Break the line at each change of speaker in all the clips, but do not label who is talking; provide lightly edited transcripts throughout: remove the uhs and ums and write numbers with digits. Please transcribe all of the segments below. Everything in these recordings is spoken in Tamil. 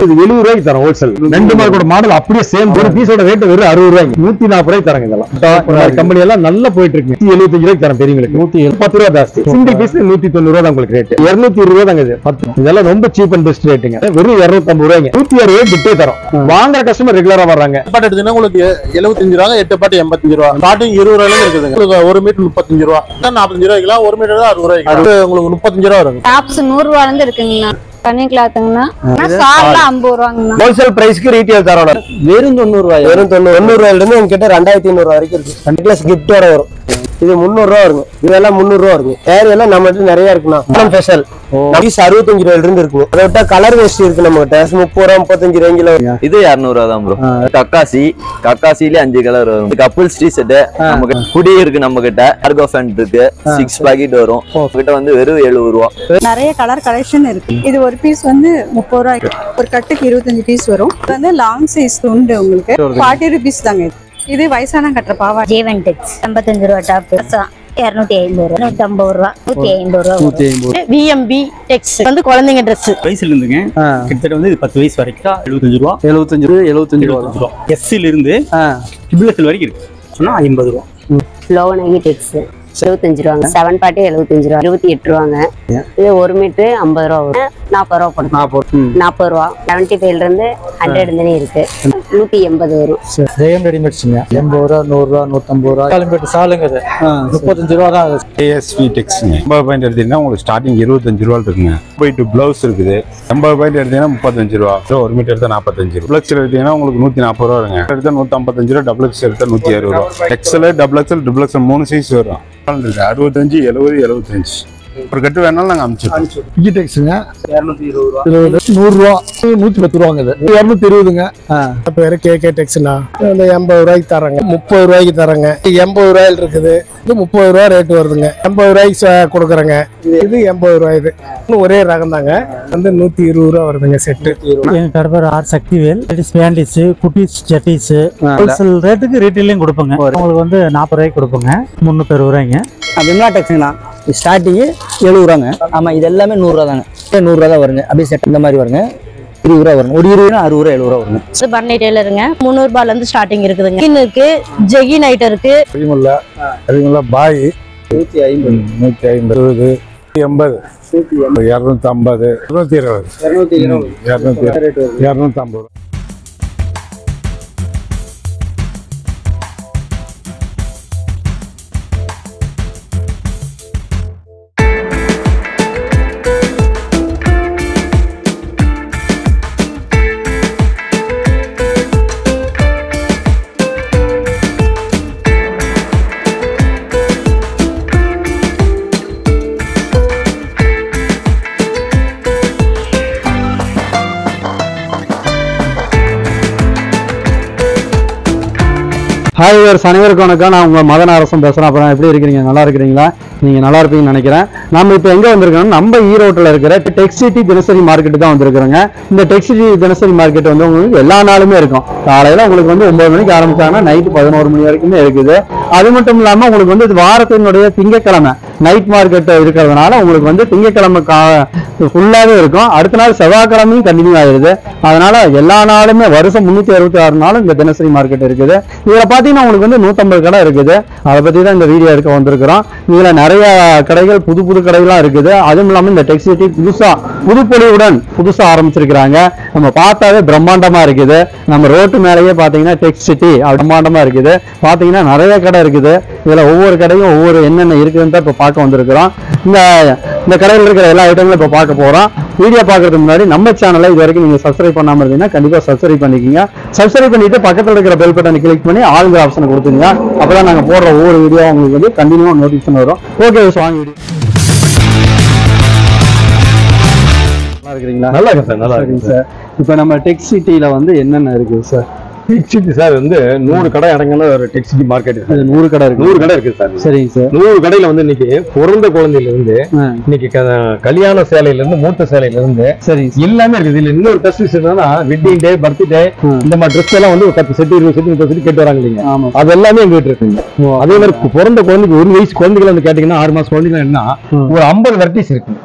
இது 70 ரூபாய்க்கு தரோம் ஹோல்சேல். 2 மார்க்கோட மாடல் அப்படியே சேம். ஒரு பீஸோட ரேட் வெறும் 60 ரூபாய்க்கு 140 ரூபாய்க்கு தரங்க. இதெல்லாம் கம்பெனி எல்லாம் நல்லா போயிட்டு இருக்கு. 175 ரூபாய்க்கு தரம் பெரியவங்களுக்கு. 110 ரூபாய் ஜாஸ்தி. சிங்கிள் பீஸ் 190 ரூபாய் தான் உங்களுக்கு ரேட். 220 ரூபாய் தாங்க இது 10. இதெல்லாம் ரொம்ப சீப் அண்ட் பெஸ்ட் ரேட்டுங்க. வெறும் 250 ரூபாய்ங்க. 160 ரூபாய் பிட்டே தரோம். வாங்குற கஸ்டமர் ரெகுலரா வர்றாங்க.
பாட்டு எடுத்தீங்கன்னா உங்களுக்கு 75 ரூபா, 8 பாட்டு 85 ரூபா. ஸ்டார்டிங் 20 ரூபாயில இருக்குதுங்க. உங்களுக்கு 1 மீட்டர் 35 ரூபா, 45 ரூபாய்க்குலாம் 1 மீட்டர் 60 ரூபாய்க்கு. அது உங்களுக்கு 35 ரூபா வரும்.
டாப்ஸ் 100 ரூபாயில இருந்து இருக்குங்கண்ணா. தனி கிளாத்துங்கண்ணா. சால்ல 50 ரூபாங்கண்ணா.
ஹோல்சேல் பிரைஸ்க்கு ரீட்டெயில் தரோம்.
வெறும் 90 ரூபாய்.
வெறும் 90 ரூபாயில இருந்து உங்ககிட்ட 2500 ரூபாய் வரைக்கும் இருக்கு. 2 கிளாஸ் கிஃப்ட் வர வரும். இது 300 ரூபா வருங்க. இதெல்லாம் 300 ரூபா இருக்கு. ஏர் எல்லாம் நம்ம கிட்ட நிறைய இருக்குண்ணா. ஸ்பெஷல் பீஸ் 65 ரூபாயில இருந்து இருக்கு. அதை விட்டா கலர் வேஸ்ட் இருக்கு நம்ம கிட்ட. 30 ரூபா 35 ரேஞ்சில.
இது 200 ரூபா தான் ப்ரோ. கக்காசில 5 கலர் வரும். கப்புள்ஸ் டி ஷர்ட் நமக்கு குடி இருக்கு. நம்ம கிட்ட கார்கோ பேண்ட் இருக்கு. 6 பாக்கெட் வரும். கிட்ட வந்து வெறும் 70 ரூபா.
நிறைய கலர் கலெக்ஷன் இருக்கு. இது ஒரு பீஸ் வந்து 30 ரூபாய்க்கு. ஒரு கட்டுக்கு 25 பீஸ் வரும். இது வந்து லாங் சைஸ் துண்டு உங்களுக்கு 40 ரூபீஸ் தாங்க. இது வயசான கட்டுற பாவா.
ஜேவன் டெக்ஸ் 55 ரூபா டாப். 250 ரூபா, 150 ரூபா, 150 ரூபா.
விஎம்பி டெக்ஸ் வந்து குழந்தைங்க ட்ரெஸ்.
வயசுல இருந்துங்க கிட்டத்தட்ட வந்து 10 வயசு வரைக்கும் 75 ரூபா.
75 ரூபா.
எஸ்ல இருந்து ட்ரிபிள் வரைக்கும் இருக்கு. சொன்னா 50 ரூபா.
லோவனகி டெக்ஸ் 75 ரூபாங்க. 7 பாட்டு 75 ரூபா, 28 ரூபாங்க. இது 1 மீட்டர் 50 ரூபா வரும். 40 ரூபா போடும். 40 ரூபா. 75 இருந்து 100 இருந்தே இருக்கு. 180 வரும்.
ஜெயம் ரெடிமேட்ஸ்ங்க. 80 ரூபா, 100 ரூபா, 150 ரூபா. காலம்பேட்டு சாலுங்க. 35 ரூபா தான்.
ASV டெக்ஸ்ங்க. 80 பாயிண்ட் எடுத்தீங்கன்னா உங்களுக்கு ஸ்டார்டிங் 25 ரூபா இருக்குங்க. போயிட்டு பிளவுஸ் இருக்குது. 80 பாயிண்ட் எடுத்தீங்கன்னா 35 ரூபா. 1 மீட்டர் எடுத்தா 45 ரூபா. பிளக்ஸ் எடுத்தீங்கன்னா உங்களுக்கு 140 ரூபா வருங்க. எடுத்தா 155 ரூபா. டபுள் எக்ஸ் எடுத்தா 160 ரூபா. XL, double XL, triple XL 3 size வரும். 65, 70, 75 ஒரு கட்டு வேணாலும் நாங்க அனுப்பிச்சிடுறோம்.
விஜிடெக்ஸ்ங்க 220 ரூபா. 100 ரூபா. 110 ரூபாங்க. இது 220ங்க.
பேரு கேகே டெக்ஸ்னா. இந்த 80 ரூபாய்க்கு தரங்க. 30 ரூபாய்க்கு தரங்க. 80 ரூபாயில இருக்குது. இது 30 ரூபா ரேட் வருதுங்க. 80 ரூபாய்க்கு கொடுக்குறேங்க. இது 80 ரூபாய். இது ஒரே ரகம் தாங்க. வந்து 120 ரூபா வருதுங்க செட்டு.
எங்க கடை பேர் ஆர் சக்திவேல். பேண்டிஸ், குட்டீஸ், ஜட்டிஸ் ஹோல்சேல் ரேட்டுக்கு ரீட்டெயிலையும் கொடுப்போங்க. உங்களுக்கு வந்து 40 ரூபாய்க்கு கொடுப்போங்க. 360 ரூபாய்ங்க.
விம்லா டெக்ஸ்னா ஸ்டார்டிங் 70 ரூபாங்க. ஆமா, இது எல்லாமே 100 ரூபா தாங்க. 100 ரூபா தான் வருங்க. அப்படியே செட் இந்த மாதிரி வருங்க. 20 ரூபா வருங்க. ஒரு 20 ரூபா 60 ரூபா 70 ரூபா வருங்க.
பர்னி டெய்லருங்க. 300 ரூபாயில இருந்து ஸ்டார்டிங் இருக்குதுங்க. ஸ்கின் இருக்கு, ஜெகின் ஐட்டம் இருக்கு.
அதிகமுள்ள பாய் 150, 150, 80, 250, 250. ஹாய் வியூவர்ஸ், அனைவருக்கும் வணக்கம். நான் உங்கள் மதன் அரசன் பேசுகிறேன். அப்புறம் எப்படி இருக்கிறீங்க? நல்லா இருக்கிறீங்களா? நீங்கள் நல்லா இருப்பீங்கன்னு நினைக்கிறேன். நம்ம இப்போ எங்கே வந்திருக்கோம்னா நம்ம ஈரோட்டில் இருக்கிற டெக்ஸ்சிட்டி தினசரி மார்க்கெட்டு தான் வந்திருக்கிறோங்க. இந்த டெக்ஸ்சிட்டி தினசரி மார்க்கெட் வந்து உங்களுக்கு எல்லா நாளுமே இருக்கும். காலையில் உங்களுக்கு வந்து 9 மணிக்கு ஆரம்பிச்சாங்கன்னா நைட்டு 11 மணி வரைக்குமே இருக்குது. அது மட்டும் இல்லாமல் உங்களுக்கு வந்து வாரத்தினுடைய திங்கக்கிழமை நைட் மார்க்கெட் இருக்கிறதுனால உங்களுக்கு வந்து திங்கக்கிழமை ஃபுல்லாகவே இருக்கும். அடுத்த நாள் செவ்வாய்க்கிழமையும் கண்டினியூ ஆகிடுது. அதனால எல்லா நாளுமே வருஷம் 366 நாளும் இந்த தினசரி மார்க்கெட் இருக்குது. இதில் பார்த்தீங்கன்னா உங்களுக்கு வந்து 150 கடை இருக்குது. அதை பற்றி தான் இந்த வீடியோ எடுக்க வந்திருக்கிறோம். இதில் நிறைய கடைகள், புது புது கடைகள்லாம் இருக்குது. அதுவும் இல்லாமல் இந்த டெக்ஸ்சிட்டி புதுப்பொலிவுடன் புதுசாக ஆரம்பிச்சிருக்கிறாங்க. நம்ம பார்த்தாவே பிரம்மாண்டமாக இருக்குது. நம்ம ரோட்டு மேலேயே பார்த்தீங்கன்னா டெக்ஸ்சிட்டி பிரம்மாண்டமாக இருக்குது. பார்த்தீங்கன்னா நிறைய கடை இருக்குது. இதில் ஒவ்வொரு கடையும் ஒவ்வொரு என்னென்ன இருக்குதுன்னு தான் இப்போ பார்க்க வந்திருக்கிறோம். இந்த கடையில் இருக்கிற எல்லா ஐட்டங்களும் இப்போ பார்க்க போகிறோம். வீடியோ பார்க்கறதுக்கு முன்னாடி நம்ம சேனலை இது வரைக்கும் நீங்கள் சப்ஸ்கிரைப் பண்ணாமல் இருந்தீங்கன்னா கண்டிப்பாக சப்ஸ்கிரைப் பண்ணிக்கோங்க. சப்ஸ்கிரைப் பண்ணிட்டு பக்கத்தில் இருக்கிற பெல் பட்டனை கிளிக் பண்ணி ஆளுங்கிற ஆப்ஷனை கொடுத்துங்க. அப்போ தான் நாங்கள் போடுற ஒவ்வொரு வீடியோ உங்களுக்கு வந்து கண்டினியூவாக நோட்டிஃபிகேஷன் வரும். ஓகே, வாங்க வீடியோ. நல்லா இருக்கிறீங்களா? நல்லா இருக்கு சார். நல்லா இருக்குங்க சார். இப்போ நம்ம டெக்ஸ்சிட்டியில் வந்து என்னென்ன இருக்குது சார்? டெக்ஸ்சிட்டி சார் வந்து 100 கடை அடங்கின ஒரு டெக்ஸ்சிட்டி மார்க்கெட். 100 கடை இருக்கு. 100 கடை இருக்கு சார். சரிங்க சார். 100 கடையில வந்து இன்னைக்கு பிறந்த குழந்தையில இருந்து இன்னைக்கு கல்யாண சேலையில இருந்து மூத்த சேலையில இருந்து சரி எல்லாமே இருக்குது. இதுல இன்னொரு டெஸ்ட் என்னன்னா வெட்டிங் டே, பர்த்டே இந்த மாதிரி ட்ரெஸ் எல்லாம் வந்து 10 செட் 20 செட் 30 செட் கேட்டு வராங்க இல்லைங்க. அது எல்லாமே எங்க வீட்டு இருக்குங்க. அதே மாதிரி பிறந்த குழந்தைக்கு 1 வயசு குழந்தைகள் வந்து கேட்டீங்கன்னா 6 மாசம் குழந்தைகள் என்ன ஒரு 50 வெரைட்டிஸ் இருக்கு.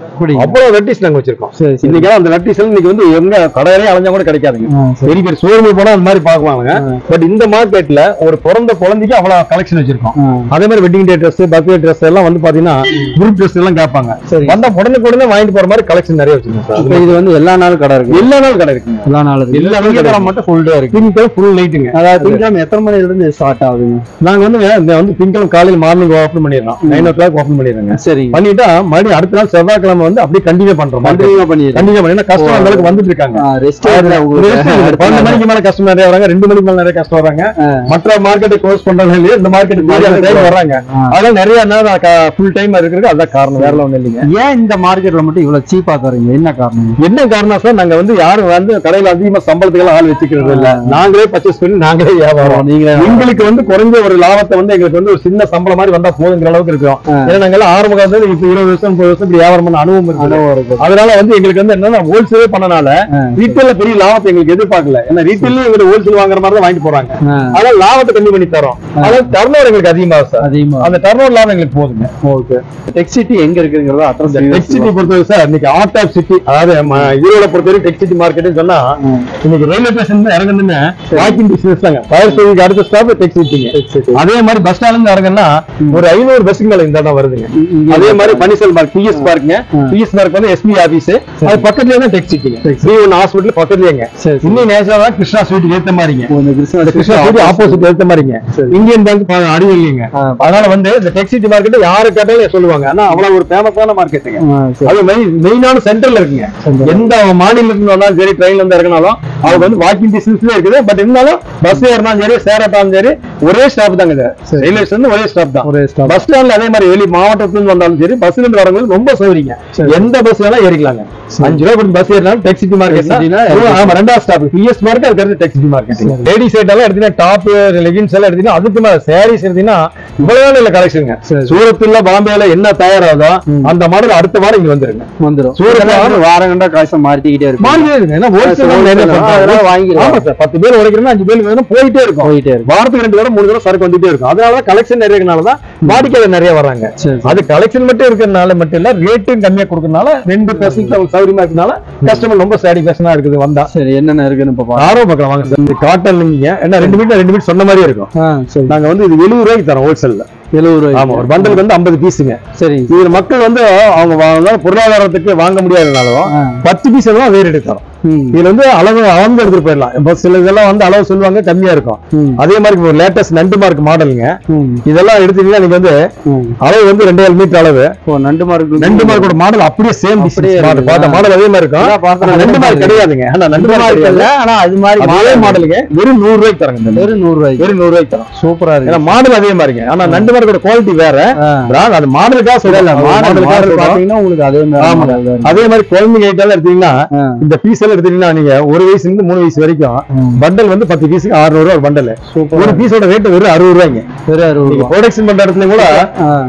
அவ்வளவு வெரைட்டிஸ் நாங்க வச்சிருக்கோம். இன்னைக்கு அந்த வெரைட்டிஸ் இன்னைக்கு வந்து எங்க கடையிலே அலைஞ்சா கூட கிடைக்காதுங்க. பெரிய பெரிய ஷோரூம் போனா அந்த மாதிரி பாக்குவாங்க. பட் இந்த மார்க்கெட்ல ஒரு பிறந்த குழந்தைக்கு அவ்வளவு கலெக்ஷன் வச்சிருக்கோம். அதே மாதிரி wedding day dress, birthday dress எல்லாம் வந்து பாத்தீங்கன்னா குரூப் ட்ரெஸ் எல்லாம் கேட்பாங்க. வந்தா உடனே வாங்கிட்டு போற மாதிரி கலெக்ஷன் நிறைய வச்சிருக்கோம். இது வந்து எல்லா நாளும் கடை இருக்கு. எல்லா நாளும் கடை இருக்குங்க. எல்லா நாளும் எல்லா நாளும் மட்டும் ஃபுல் டே இருக்கு. திங்கக்கிழமை ஃபுல் நைட்டுங்க. அதாவது திங்கக்கிழமை எத்தனை மணில இருந்து ஸ்டார்ட் ஆகுதுங்க? நாங்க வந்து திங்கக்கிழமை காலையில மார்னிங் ஓபன் பண்ணிடலாம். 9 o'clock ஓபன் பண்ணிடுறாங்க. சரி, பண்ணிட்டா மறுபடியும் அடுத்த நாள் செவ்வாய்க்கிழமை வந்து அப்படியே கண்டினியூ பண்றோம். கண்டினியூ பண்ணி கஸ்டமர் அந்த அளவுக்கு வந்துட்டு இருக்காங்க. 12 மணிக்கு மேல கஸ்டமர் நிறைய வராங்க. 2 மணிக்கு மேல நிறைய கஸ்டமர் வராங்க. மற்ற மார்க்கெட்டை க்ளோஸ் பண்றாங்க இல்லையா, இந்த மார்க்கெட் வர்றாங்க. அதனால நிறைய ஃபுல் டைம் இருக்கிறது அதான் காரணம், வேற ஒண்ணும் இல்லைங்க. ஏன் இந்த மார்க்கெட்ல மட்டும் இவ்வளவு சீப்பா தரீங்க? என்ன காரணம்? என்ன காரணம் சார், நாங்க வந்து யாரும் வந்து கடையில அதிகமா சம்பளத்துக்கு ஆள் வச்சுக்கிறது இல்ல. நாங்களே பர்ச்சேஸ் பண்ணி நாங்களே வியாபாரம். எங்களுக்கு வந்து குறைஞ்ச ஒரு லாபத்தை வந்து எங்களுக்கு வந்து ஒரு சின்ன சம்பளம் மாதிரி வந்தா போதுங்கிற அளவுக்கு இருக்கும். ஏன்னா நாங்க ஆரம்ப காலத்துல இப்ப 20 வருஷம் 30 வருஷம் வியாபாரம் பண்ண அனுபவம் இருக்கு. அதனால வந்து எங்களுக்கு வந்து என்னன்னா ஹோல்சேலே பண்ணனால ரீட்டைல்ல பெரிய லாபத்தை எங்களுக்கு எதிர்பார்க்கல. ஏன்னா ரீட்டைல்ல எங்களுக்கு ஹோல்சேல் வாங்குற மாதிரி தான் வாங்கிட்டு போறாங்க. அதனால லாபத்தை கம்மி பண்ணி தரோம். அதாவது டர்னோவர் எங்களுக்கு அதிகமா சார். அந்த டர்னோவர் லாபம் எங்களுக்கு போதுங்க. ஓகே, டெக் சிட்டி எங்க இருக்குங்கிறத அட்ரஸ். டெக் சிட்டி பொறுத்தவரை சார் இன்னைக்கு ஆர்ட் ஆஃப் சிட்டி, அதாவது ஈரோட பொறுத்தவரை டெக் சிட்டி மார்க்கெட் சொன்னா இன்னைக்கு ரயில்வே ஸ்டேஷன் இறங்குன்னு வாக்கிங் டிஸ்டன்ஸ் தாங்க. ஃபயர் ஸ்டேஷனுக்கு அடுத்த ஸ்டாப் டெக் சிட்டிங்க. அதே மாதிரி பஸ் ஸ்டாண்ட்ல இருந்து இறங்குன்னா ஒரு 500 பஸ்ஸுக்கு மேல இந்த இடம் வருதுங்க. அதே மாதிரி பனிசல் பார்க், பிஎஸ் பார்க்குங்க. பிஎஸ் பார்க் வந்து எஸ்பி ஆபீஸ், அது பக்கத்துலயே தான் டெக் சிட்டிங்க. ஸ்ரீவன் ஹாஸ்பிட்டல் பக்கத்துலயேங்க. இன்னும் நேச்சரா கிருஷ்ணா ஸ்வீட் ஏத்த மாதிரிங்க. கிருஷ்ணா ஸ்வீட் ஆப்போசிட் ஏத்த மாதிரிங்க. இந்தியன் பேங்க் அடிவீங்க. அதனால வந்து இந்த டெக் சிட்டி மார்க்கெட் யாரு கேட்டாலும் சொல்லுவாங்க. ஆனா அவ்வளவு ஒரு ஃபேமஸான மார்க்கெட்டுங்க. அது மெயினான சென்டர்ல இருக்குங்க. எந்த மாநிலத்துல வந்தாலும் சரி, ட்ரெயின்ல இருந்து இறங்கினாலும் அவங்க வந்து வாக்கிங் டிஸ்டன்ஸ்ல இருக்குது. பட் இருந்தாலும் பஸ் ஏறினாலும் சரி, சேரட்டாலும் சரி, ஒரே ஸ்டாப் தாங்க. இது ரயில்வே ஸ்டேஷன் ஒரே ஸ்டாப் தான். பஸ் ஸ்டாண்ட்ல அதே மாதிரி வெளி மாவட்டத்துல இருந்து வந்தாலும் சரி, பஸ்ல இருந்து வரவங்க ரொம்ப சௌகரியங்க. எந்த பஸ் வேணாலும் ஏறிக்கலாங்க. 5 ரூபாய் பஸ் ஏறினாலும் டெக் சிட்டி மார்க்கெட். ஆமா, 2வது ஸ்டாப் பிஎஸ் மார்க்கெட், அதுக்கு tech city market. Ladies item எடுத்தீங்கன்னா டாப் லெகின்ஸ் எல்லாம் எடுத்தீங்கன்னா, அதுக்கு மேல சாரீஸ் எடுத்தீங்கன்னா இவ்வளவு இல்ல கலெக்ஷனுங்க. சூரத்துல பாம்பேல என்ன தயாராதோ அந்த மாடல் அடுத்த வாரம் இங்க வந்துரும். சூரத்துல வாரம் கண்டா காசம் மாறிட்டே இருக்கு. ஏன்னா ஆமா சார், 10 பேர் உடைக்கிறோம்னா 5 பேர் வேணும், போயிட்டே இருக்கும். வாரத்துக்கு 2 தடவை 3 தடவை சரக்கு வந்துட்டே இருக்கும். அதனாலதான் கலெக்ஷன் நிறைய இருக்கனாலதான் வாடிக்கையாளர் நிறைய வராங்க. அது கலெக்ஷன் மட்டும் இருக்கிறதுனால மட்டும் இல்ல, ரேட்டும் கம்மியா கொடுக்கறதுனால 2% சௌகரியமா இருக்கனால கஸ்டமர் ரொம்ப சாட்டிஸ்பேக்ஷனா இருக்குது. வந்தா சரி என்னென்ன இருக்குன்னு ஆர்வம் பார்க்கலாம் வாங்க சார். இந்த காட்டன் நீங்க என்ன 2 மீட்டர் சொன்ன மாதிரியே இருக்கும். நாங்க வந்து இது 70 ரூபாய்க்கு தரோம் ஹோல்சேல்ல. 70 ரூபாய். ஆமா, ஒரு பண்டலுக்கு வந்து 50 பீஸுங்க. சரி, இதுல மக்கள் வந்து அவங்க பொருளாதாரத்துக்கு வாங்க முடியாதனாலும் 10 பீஸ் எல்லாம் வேறு எடுக்கிறோம். இதுல வந்து அளவு அளந்து எடுத்துட்டு போயிடலாம். இப்போ சில இதெல்லாம் வந்து அளவு சொல்லுவாங்க கம்மியா இருக்கும். அதே மாதிரி ஒரு லேட்டஸ்ட் நண்டு மார்க் மாடலுங்க. இதெல்லாம் எடுத்தீங்கன்னா நீங்க வந்து அளவு வந்து 2.5 மீட்டர் அளவு. நண்டு மார்க்கோட மாடல் அப்படியே சேம் மாடல் அதே மாதிரி இருக்கும். நண்டு மார்க் கிடையாதுங்க. ஆனா நண்டு மார்க் இல்ல, ஆனா அது மாதிரி அதே மாடலுங்க. வெறும் 100 ரூபாய்க்கு தரங்க. வெறும் 100 ரூபாய்க்கு தரோம். சூப்பரா இருக்கு. மாடல் அதே மாதிரிங்க. ஆனா நண்டு மார்க்கோட குவாலிட்டி வேற. அது மாடலுக்காக சொல்லல. மாடலுக்காக பாத்தீங்கன்னா உங்களுக்கு அதே மாதிரி. அதே மாதிரி குழந்தைங்க ஐட்டம் எடுத்தீங்கன்னா இந்த பீஸ் எடுத்தீங்கன்னா நீங்க 1 வயசுல இருந்து 3 வயசு வரைக்கும் பண்டல் வந்து 10 பீஸுக்கு 600 ரூபாய் பண்டல். ஒரு பீஸோட ரேட் வெறும் 60 ரூபாய்ங்க. வெறும் 60 ரூபாய். ப்ரொடக்ஷன் பண்ற இடத்துல கூட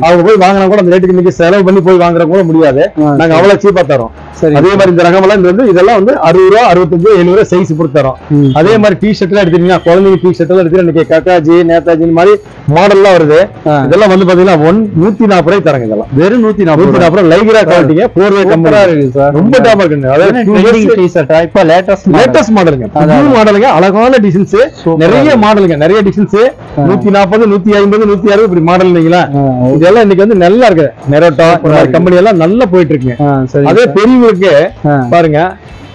அவங்க போய் வாங்கினா கூட அந்த ரேட்டுக்கு நீங்க செலவு பண்ணி போய் வாங்குற கூட முடியாது. நாங்க அவ்வளவு சீப்பா தரோம். அதே மாதிரி இந்த ரகம் எல்லாம் வந்து இதெல்லாம் வந்து 60 ரூபாய், 65, 70 ரூபாய் சைஸ் பொறுத்து தரோம். அதே மாதிரி டி ஷர்ட் எல்லாம் எடுத்தீங்கன்னா குழந்தைங்க டி ஷர்ட் எல்லாம் எடுத்தீங்கன்னா கக்காஜி, நேதாஜி மாதிரி மாடல் எல்லாம் வருது. இதெல்லாம் வந்து பாத்தீங்கன்னா 140 ரூபாய் தரங்க. இதெல்லாம் வெறும் 140 ரூபாய். லைக்ரா குவாலிட்டிங்க. 4 வே கம்பெனி இருக்கு சார். ரொம்ப டாப் இருக்குங்க. அதாவது இப்ப லேட்டஸ்ட் மாடலுங்க. புது மாடலுங்க. அழகான டிசைன்ஸ், நிறைய மாடலுங்க, நிறைய டிசைன்ஸ். 140, 150, 160 இப்படி மாடல் இல்லைங்களா? இதெல்லாம் இன்னைக்கு வந்து நல்லா இருக்கு. நெரோட்டா கம்பெனி எல்லாம் நல்லா போயிட்டு இருக்குங்க. அதே பெரியவங்களுக்கு பாருங்க.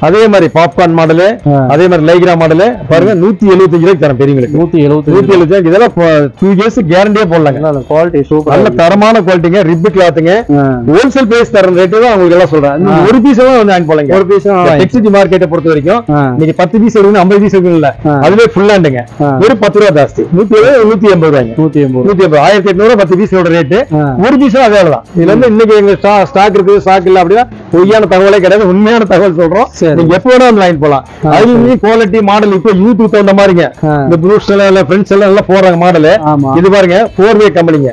அதே மாதிரி பாப்கார்ன் மாடலு, அதே மாதிரி லைக்ரா மாடலு பாருங்க 175 ரூபாய்க்கு தரேன் பெரியவங்களுக்கு. 170. இதெல்லாம் 2 இயர்ஸ் கேரண்டியே போடலாங்க. குவாலிட்டி சூப்பர், நல்ல தரமான குவாலிட்டிங்க. ரிப் கிளாத்துங்க. ஹோல்சேல் பிரைஸ் தர ரேட்டு தான் உங்களுக்கு எல்லாம் சொல்றேன். ஒரு பீஸ் தான் வந்து வாங்கி போலங்க. ஒரு பீஸ் டெக் சிட்டி மார்க்கெட்டை பொறுத்த வரைக்கும் நீங்க 10 பீஸ் எடுக்கணும், 50 பீஸ் எடுக்கணும்ல, அதுவே ஃபுல் ஹேண்டுங்க. வெறும் 10 ரூபாய் ஜாஸ்தி. 180 ரூபாய்ங்க. 180 1800 10 பீஸோட ரேட்டு. ஒரு பீஸ் அதே தான். இதுல இருந்து இன்னைக்கு எங்க ஸ்டாக் இருக்கு, ஸ்டாக் இல்ல அப்படின்னா பொய்யான தகவலே கிடையாது. உண்மையான தகவல் சொல்றோம். நீங்க எப்ப வேணா வந்து வாங்கிட்டு போலாம். அதுலயுமே குவாலிட்டி மாடல் இப்ப யூத்துக்கு தகுந்த மாதிரிங்க. இந்த ப்ளூஸ் எல்லாம் ஃப்ரெண்ட்ஸ் எல்லாம் போடுறாங்க மாடல். இது பாருங்க 4 வே கம்பெனிங்க.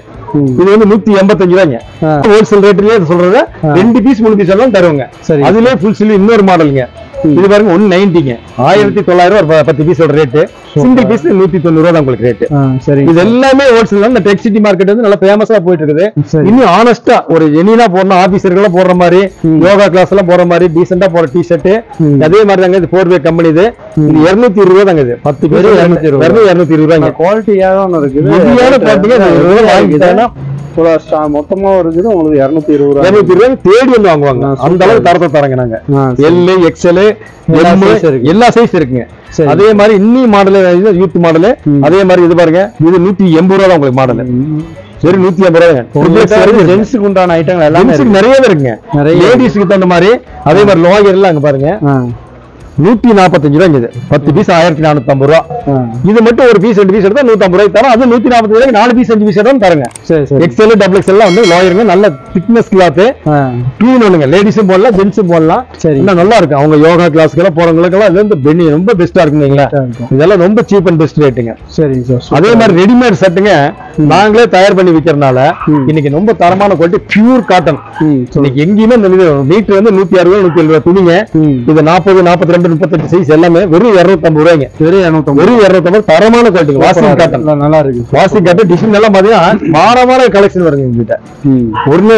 இது வந்து 185 ரூபாய்ங்க. ஹோல்சேல் ரேட்லயே சொல்றது. 2 பீஸ் 3 பீஸ் எல்லாம் தருவாங்க. அதுலயே ஃபுல் சில் இன்னொரு மாடலுங்க. இது பாருங்க 190ங்க 1900 ரூபாய் 10 பீஸோட ரேட்டு. சிங்கிள் பீஸ் 190 ரூபா தான் உங்களுக்கு ரேட்டு.
சரி.
இது எல்லாமே ஹோல்சேல் தான். இந்த டெக் சிட்டி மார்க்கெட் வந்து நல்லா ஃபேமஸா போயிட்டு இருக்குது. இன்னும் ஆனஸ்டா ஒரு ஜெனினா போடணும், ஆபீசர்கள் போடுற மாதிரி, யோகா கிளாஸ் எல்லாம் போற மாதிரி டீசெண்டா போற டி-ஷர்ட் அதே மாதிரி தாங்க. இது 4-வே கம்பெனி. இது 220 ரூபா தாங்க. இது 10 பேர் 220 ரூபாய்ங்க.
குவாலிட்டியாக இருக்குது.
குவாலிட்டியான பாத்தீங்கன்னா
மொத்தமா இருக்குது உங்களுக்கு 220
ரூபாய் தேடி வந்து வாங்குவாங்க. அந்த அளவுக்கு தரத்தை தரங்க நாங்க. எல், எக்ஸ்எல் எல்லா சைஸ் இருக்குங்க. அதே மாதிரி இன்னும் மாடல் யூத் மாடல். அதே மாதிரி இது பாருங்க, இது 180 ரூபா தான் உங்களுக்கு மாடல். வெறும் 150 ரூபாய். ஜென்ஸுக்கு உண்டான ஐட்டங்கள் எல்லாமே நிறையவே இருக்குங்க. லேடிஸ்க்கு தகுந்த மாதிரி. அதே மாதிரி லோயர் எல்லாம் அங்க பாருங்க 145 ரூபாய். 10 பீஸ் 1450 ரூபா. இது மட்டும் ஒரு பீஸ் 2 பீஸ் எடுத்தா 150 ரூபாய் தரும். அது 145 ரூபாய்க்கு 4 பீஸ் 5 பீஸ் தான் தருங்க. எக்ஸ்எல் டபுள் எக்ஸ்எல் வந்து லோயருங்க. நல்ல திக்னஸ் கிளாத். க்ளீன் ஒண்ணுங்க. லேடிஸும் போடலாம், ஜென்ஸும் போடலாம். இன்னும் நல்லா இருக்கு. அவங்க யோகா கிளாஸ்க்கு எல்லாம் போறவங்களுக்கு எல்லாம் இது வந்து ரொம்ப பெஸ்டா இருக்குங்களா. இதெல்லாம் ரொம்ப சீப் அண்ட் பெஸ்ட் ரேட்டுங்க.
சரி சார்.
அதே மாதிரி ரெடிமேட் செட்டுங்க நாங்களே தயார் பண்ணி விக்கிறதுனால இன்னைக்கு ரொம்ப தரமான குவாலிட்டி பியூர் காட்டன். இன்னைக்கு எங்கேயுமே இந்த மீட்டர் வந்து 160 ரூபாய் 170 ரூபாய் துணிங்க. இது 40, 42, 38 சைஸ் எல்லாமே வெறும் 250 ரூபாய்ங்க. வெறும் 250 தரமான குவாலிட்டி. வாஷிங் காட்டன் நல்லா இருக்கு. வாஷிங் காட்டன் டிசைன் எல்லாம் பாத்தீங்கன்னா மாற கலெக்ஷன் வருங்க எங்கிட்ட.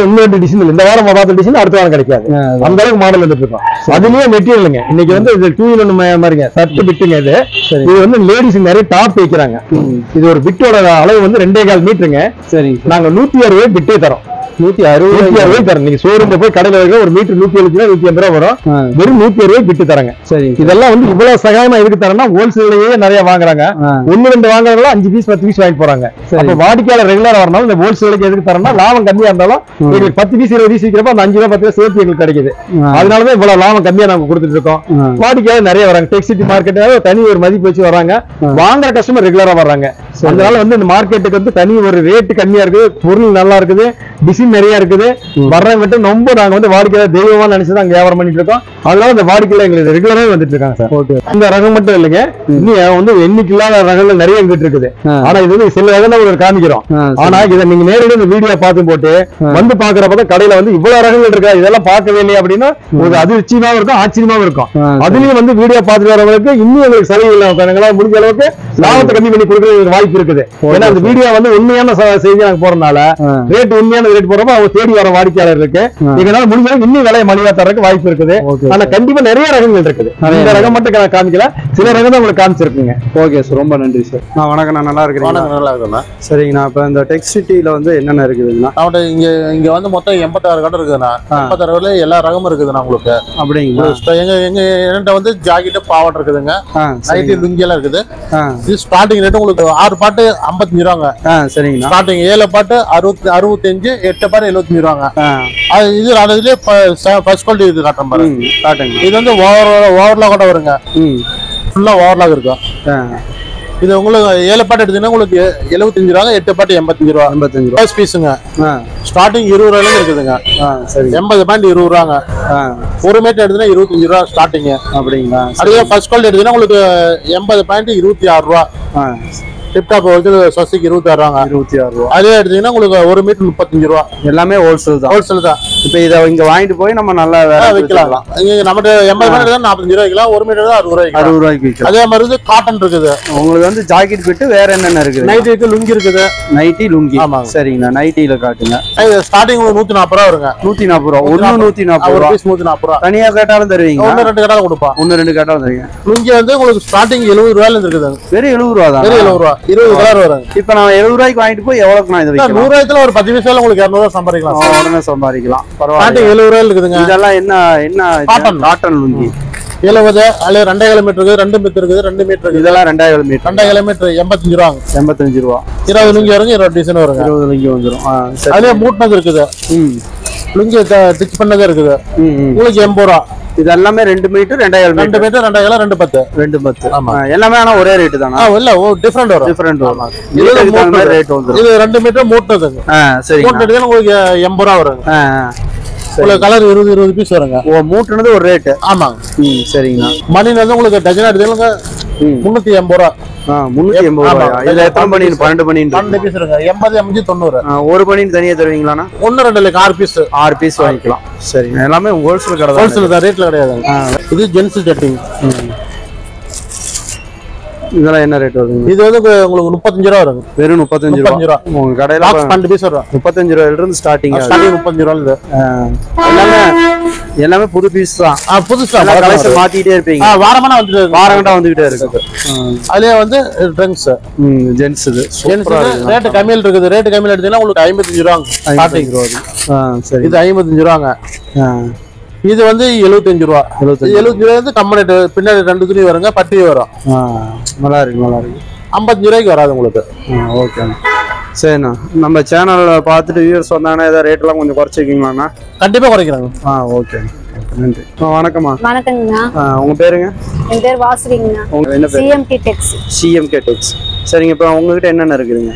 இன்னொரு டிசைன் இந்த வாரம் பார்த்த டிசைன் அடுத்த வாரம் கிடைக்காது. அந்த அளவுக்கு மாடல் வந்துட்டு இருக்கோம். அதுலயே மெட்டீரியலுங்க. இன்னைக்கு வந்து இது 2-in-1 மாதிரிங்க. சட்டு பிட்டுங்க. இது வந்து லேடிஸ் நிறைய டாப் வைக்கிறாங்க. இது ஒரு பிட்டோட அளவு வந்து 2.25 மீட்டருங்க. சரி. நாங்க 160 ரூபாய் பிட்டே தரோம். 160 ரூபாய் தரோம். நீங்க ஷோரூம்ல போய் கடையில வைக்க ஒரு மீட்டர் 170 150 ரூபாய் வரும். வெறும் 160 ரூபாய் பிட்டு தராங்க. சரி. இதெல்லாம் வந்து இவ்வளவு சகாயமா எதுக்கு தரேன்னா ஹோல்சேல்லயே நிறைய வாங்குறாங்க. 1-2 வாங்குறவங்க 5 பீஸ் 10 பீஸ் வாங்கி போறாங்க. அப்ப வாடிக்கையாளர் ரெகுலரா வரனால இந்த ஹோல்சேலுக்கு எதுக்கு தரேன்னா லாபம் கம்மியா இருந்தாலும் எங்களுக்கு 10 பீஸ் 20 பீஸ் விற்கிறப்ப அந்த 5 ரூபாய் 10 ரூபாய் சேர்த்து எங்களுக்கு கிடைக்குது. அதனாலதான் இவ்வளவு லாபம் கம்மியா நாங்க கொடுத்துட்டு இருக்கோம். வாடிக்கையாளர் நிறைய வராங்க. டெக் சிட்டி மார்க்கெட் தனி ஒரு மதிப்பு வச்சு வராங்க. வாங்குற கஸ்டமர் ரெகுலரா வர்றாங்க. அதனால வந்து இந்த மார்க்கெட்டுக்கு வந்து தனி ஒரு ரேட் கம்மியா இருக்குது. பொருள் நல்லா இருக்குது. டிசைன் நிறைய இருக்குது. வர்றவங்க மட்டும் ரொம்ப நாங்க வந்து வாடிக்கையாளர் தெய்வமா நினைச்சுதான் அங்க வியாபாரம் பண்ணிட்டு இருக்கோம். அதனால இந்த வாடிக்கையாளர் எங்களுக்கு ரெகுலராக வந்துட்டு இருக்காங்க சார். இந்த ரகம் மட்டும் இல்லைங்க, இன்னும் வந்து எண்ணிக்கை இல்லாத ரகங்கள் நிறைய எங்கிட்டு இருக்குது. ஆனா இது வந்து சில ரகம் உங்களுக்கு காமிக்கிறோம். ஆனா இதை நீங்க நேரடியாக இந்த வீடியோ பார்த்து போட்டு வந்து பாக்குறப்பதான் கடையில வந்து இவ்வளவு ரகங்கள் இருக்கா இதெல்லாம் பார்க்கவே இல்லையா அப்படின்னா ஒரு அதிர்ச்சியமாவும் இருக்கும், ஆச்சரியமாவும் இருக்கும். அதுலயும் வந்து வீடியோ பார்த்துட்டு வரவங்களுக்கு இன்னும் எங்களுக்கு சலுகை இல்லை. முடிஞ்ச அளவுக்கு லாபத்தை கம்மி பண்ணி கொடுக்கறது வாய்ப்பு இருக்குது. ஏன்னா அந்த வீடியோ வந்து உண்மையான செய்தி நாங்க போறதுனால ரேட் உண்மையான ரேட் போறப்ப அவங்க தேடி வர வாடிக்கையாளர் இருக்கு. எங்களால முடிஞ்ச இன்னும் விலையை மலிவா தரக்கு வாய்ப்பு இருக்குது. ஆனா கண்டிப்பா நிறைய ரகங்கள் இருக்குது. இந்த ரகம் மட்டும் காமிக்கல, சில ரகம் தான் உங்களுக்கு காமிச்சிருக்குங்க. ஓகே சார், ரொம்ப நன்றி சார்.
வணக்கம், நான் நல்லா இருக்கிறேன். நல்லா இருக்குண்ணா.
சரிங்கண்ணா. இப்ப இந்த டெக் சிட்டில வந்து என்னென்ன இருக்குதுங்கண்ணா?
அவட்ட இங்க வந்து மொத்தம் 86 கடை இருக்குதுண்ணா. 86 கடையில எல்லா ரகமும் இருக்குதுண்ணா உங்களுக்கு. அப்படிங்களா? எங்க என்கிட்ட வந்து ஜாக்கெட் பாவாடை இருக்குதுங்க. நைட்டி லுங்கி எல்லாம் இருக்குது. இது ஸ்டார்டிங் ரேட் உங்களுக்கு 6 பாட்டு 55 ரூபாங்க. சரிங்க. ஸ்டார்டிங் 7 பாட்டு 65, 8 பாட்டு 75 ரூபாங்க. இது அதுலயே ஃபர்ஸ்ட் குவாலிட்டி இது காட்டுறேன் பாருங்க. இது வந்து ஓவர்லாக் கூட வருங்க. ஃபுல்லா ஓவர்லாக் இருக்கும். இது உங்களுக்கு 7 பாட்டு எடுத்தீங்கன்னா உங்களுக்கு 75 ரூபாங்க. 8 பாட்டு 85 ரூபா. 85 ரூபா பீஸுங்க. ஸ்டார்டிங் 20 ரூபாயில இருக்குதுங்க. 80 பாயிண்ட் 20 ரூபாங்க. ஒரு மீட்டர் எடுத்தீங்கன்னா 25 ரூபா ஸ்டார்டிங். அப்படிங்களா? அதே ஃபர்ஸ்ட் குவாலிட்டி எடுத்தீங்கன்னா உங்களுக்கு 80 பாயிண்ட் 26 ரூபா. டிப்டாப் வந்து சொசைக்கு 26 ரூபாங்க. 26 ரூபா. அதே எடுத்தீங்கன்னா உங்களுக்கு ஒரு மீட்டர் 35 ரூபா. எல்லாமே ஹோல்சேல் தான். ஹோல்சேல் தான். இப்போ இதை இங்க வாங்கிட்டு போய் நம்ம நல்லா விற்கலாம். இங்க நம்மகிட்ட 80 பாயிண்ட் தான் 45 ரூபாய் விற்கலாம். ஒரு மீட்டர் தான் 60 ரூபாய்க்கு விற்கலாம். அதே மாதிரி வந்து காட்டன் இருக்குது. உங்களுக்கு வந்து ஜாக்கெட் பிட்டு வேற என்னென்ன இருக்குது? நைட்டி இருக்கு, லுங்கி இருக்குது. நைட்டி லுங்கி. ஆமா. சரிங்கண்ணா. நைட்டில காட்டுங்க. ஸ்டார்டிங் 140 ரூபா வருங்க. 140 ரூபா. 140 ரூபா. பீஸ் 140 ரூபா. தனியா கேட்டாலும் தருவீங்க? 1-2 கேட்டாலும் கொடுப்பா. 1-2 கேட்டாலும் தருவீங்க. லுங்கி வந்து உங்களுக்கு ஸ்டார்டிங் 70 ரூபாயில இருந்து இருக்குது. வெறும் 70 ரூபா தான். வெறும் 70 ரூபா. 20 கலர் வரும். இப்ப நான் 70 ரூபாய்க்கு வாங்கிட்டு போய் எவ்வளவுக்கு நான் இது வைக்கலாம்? 100 ரூபாய்க்குல ஒரு 10 பீஸ்ல உங்களுக்கு 200 ரூபாய் சம்பாதிக்கலாம். உடனே சம்பாதிக்கலாம். பரவாயில்லை. 70 ரூபாயில இருக்குதுங்க. இதெல்லாம் என்ன காட்டன் லுங்கி. 70 அல்ல 2.5 மீட்டர் இருக்குது, 2 மீட்டர் இருக்குது, 2 மீட்டர். இதெல்லாம் 2.5 மீட்டர். 2.5 மீட்டர் 85 ரூபா. 85 ரூபா. 20 லுங்கி வருங்க. 20 டிசைன் வருங்க. 20 லுங்கி வந்துரும். அதுல மூட்னது இருக்குது. லுங்கி டிச் பண்ணதே இருக்குது. உங்களுக்கு 80 ரூபா. இது எல்லாமே 2 மீட்டர் 2.5 மீட்டர். 2 மீட்டர் 2.5 210. 210. ஆமா. எல்லாமே ஆனா ஒரே ரேட் தானா? இல்ல டிஃபரண்ட் வரும். டிஃபரண்ட் வரும். இது மூட்டை ரேட் வந்துரும். இது 2 மீட்டர் மூட்டதுங்க. சரி. மூட்டை எடுத்தா உங்களுக்கு 80 ரூபா வருங்க. உங்களுக்கு கலர் 20 பீஸ் வருங்க. ஓ, மூட்டுனது ஒரு ரேட். ஆமாங்க. சரிங்கண்ணா. மணி வந்து உங்களுக்கு டஜன் எடுத்தீங்கன்னா 380 ரூபா.
380 ரூபாயா? இதுல எத்தனை பனியன்? 12 பனியன்.
12 பீஸ் இருக்கு. 80, 80, 90.
ஒரு பனியன் தனியா தருவீங்களாண்ணா?
1 2 இல்ல 6 பீஸ்.
6 பீஸ் வாங்கிக்கலாம். சரிங்க. எல்லாமே ஹோல்சேல் கடை தான்.
ஹோல்சேல் தான், ரேட்ல கிடையாது. இது ஜென்ஸ் சட்டி.
இதெல்லாம் என்ன ரேட் வருதுங்க?
இது வந்து உங்களுக்கு 35 ரூபா வரும்.
வெறும் 35 ரூபா. உங்க கடையில
12 பீஸ் வரும்.
35 ரூபாயில இருந்து ஸ்டார்டிங்.
35 ரூபாயில
எல்லாமே புது பீஸ் தான்.
புதுசா
கலெக்ஷன் மாத்திட்டே இருப்பீங்க.
வாரமான வந்துட்டு
வாரங்கட்டா வந்துகிட்டே இருக்கு.
அதுலயே வந்து ட்ரிங்க்ஸ்
ஜென்ஸ் இது
ரேட் கம்மியில் இருக்குது. ரேட் கம்மியில் எடுத்தீங்கன்னா உங்களுக்கு 55 ரூபா ஸ்டார்டிங்.
சரி.
இது 55 ரூபாங்க. இது வந்து 75 ரூபா. 75 ரூபா வந்து கம்பெனி பின்னாடி 2 துணி வருங்க, பட்டி வரும்.
நல்லா இருக்கு, நல்லா இருக்கு.
55 ரூபாய்க்கு வராது உங்களுக்கு.
ஓகே. சரிண்ணா, நம்ம சேனல்ல பார்த்துட்டு வியூவர்ஸ் வந்தாங்கன்னா ஏதாவது ரேட் எல்லாம் கொஞ்சம் குறைச்சிருக்கீங்களாண்ணா?
கண்டிப்பா குறைக்கிறாங்க.
ஓகே, நன்றி. வணக்கம்மா.
வணக்கங்கண்ணா.
உங்க பேருங்க?
என் பேர் வாசுரிங்கண்ணா.
உங்க என்ன பேர்?
CMK Tex.
CMK Tex. சரிங்க. இப்போ உங்ககிட்ட என்னென்ன இருக்குதுங்க?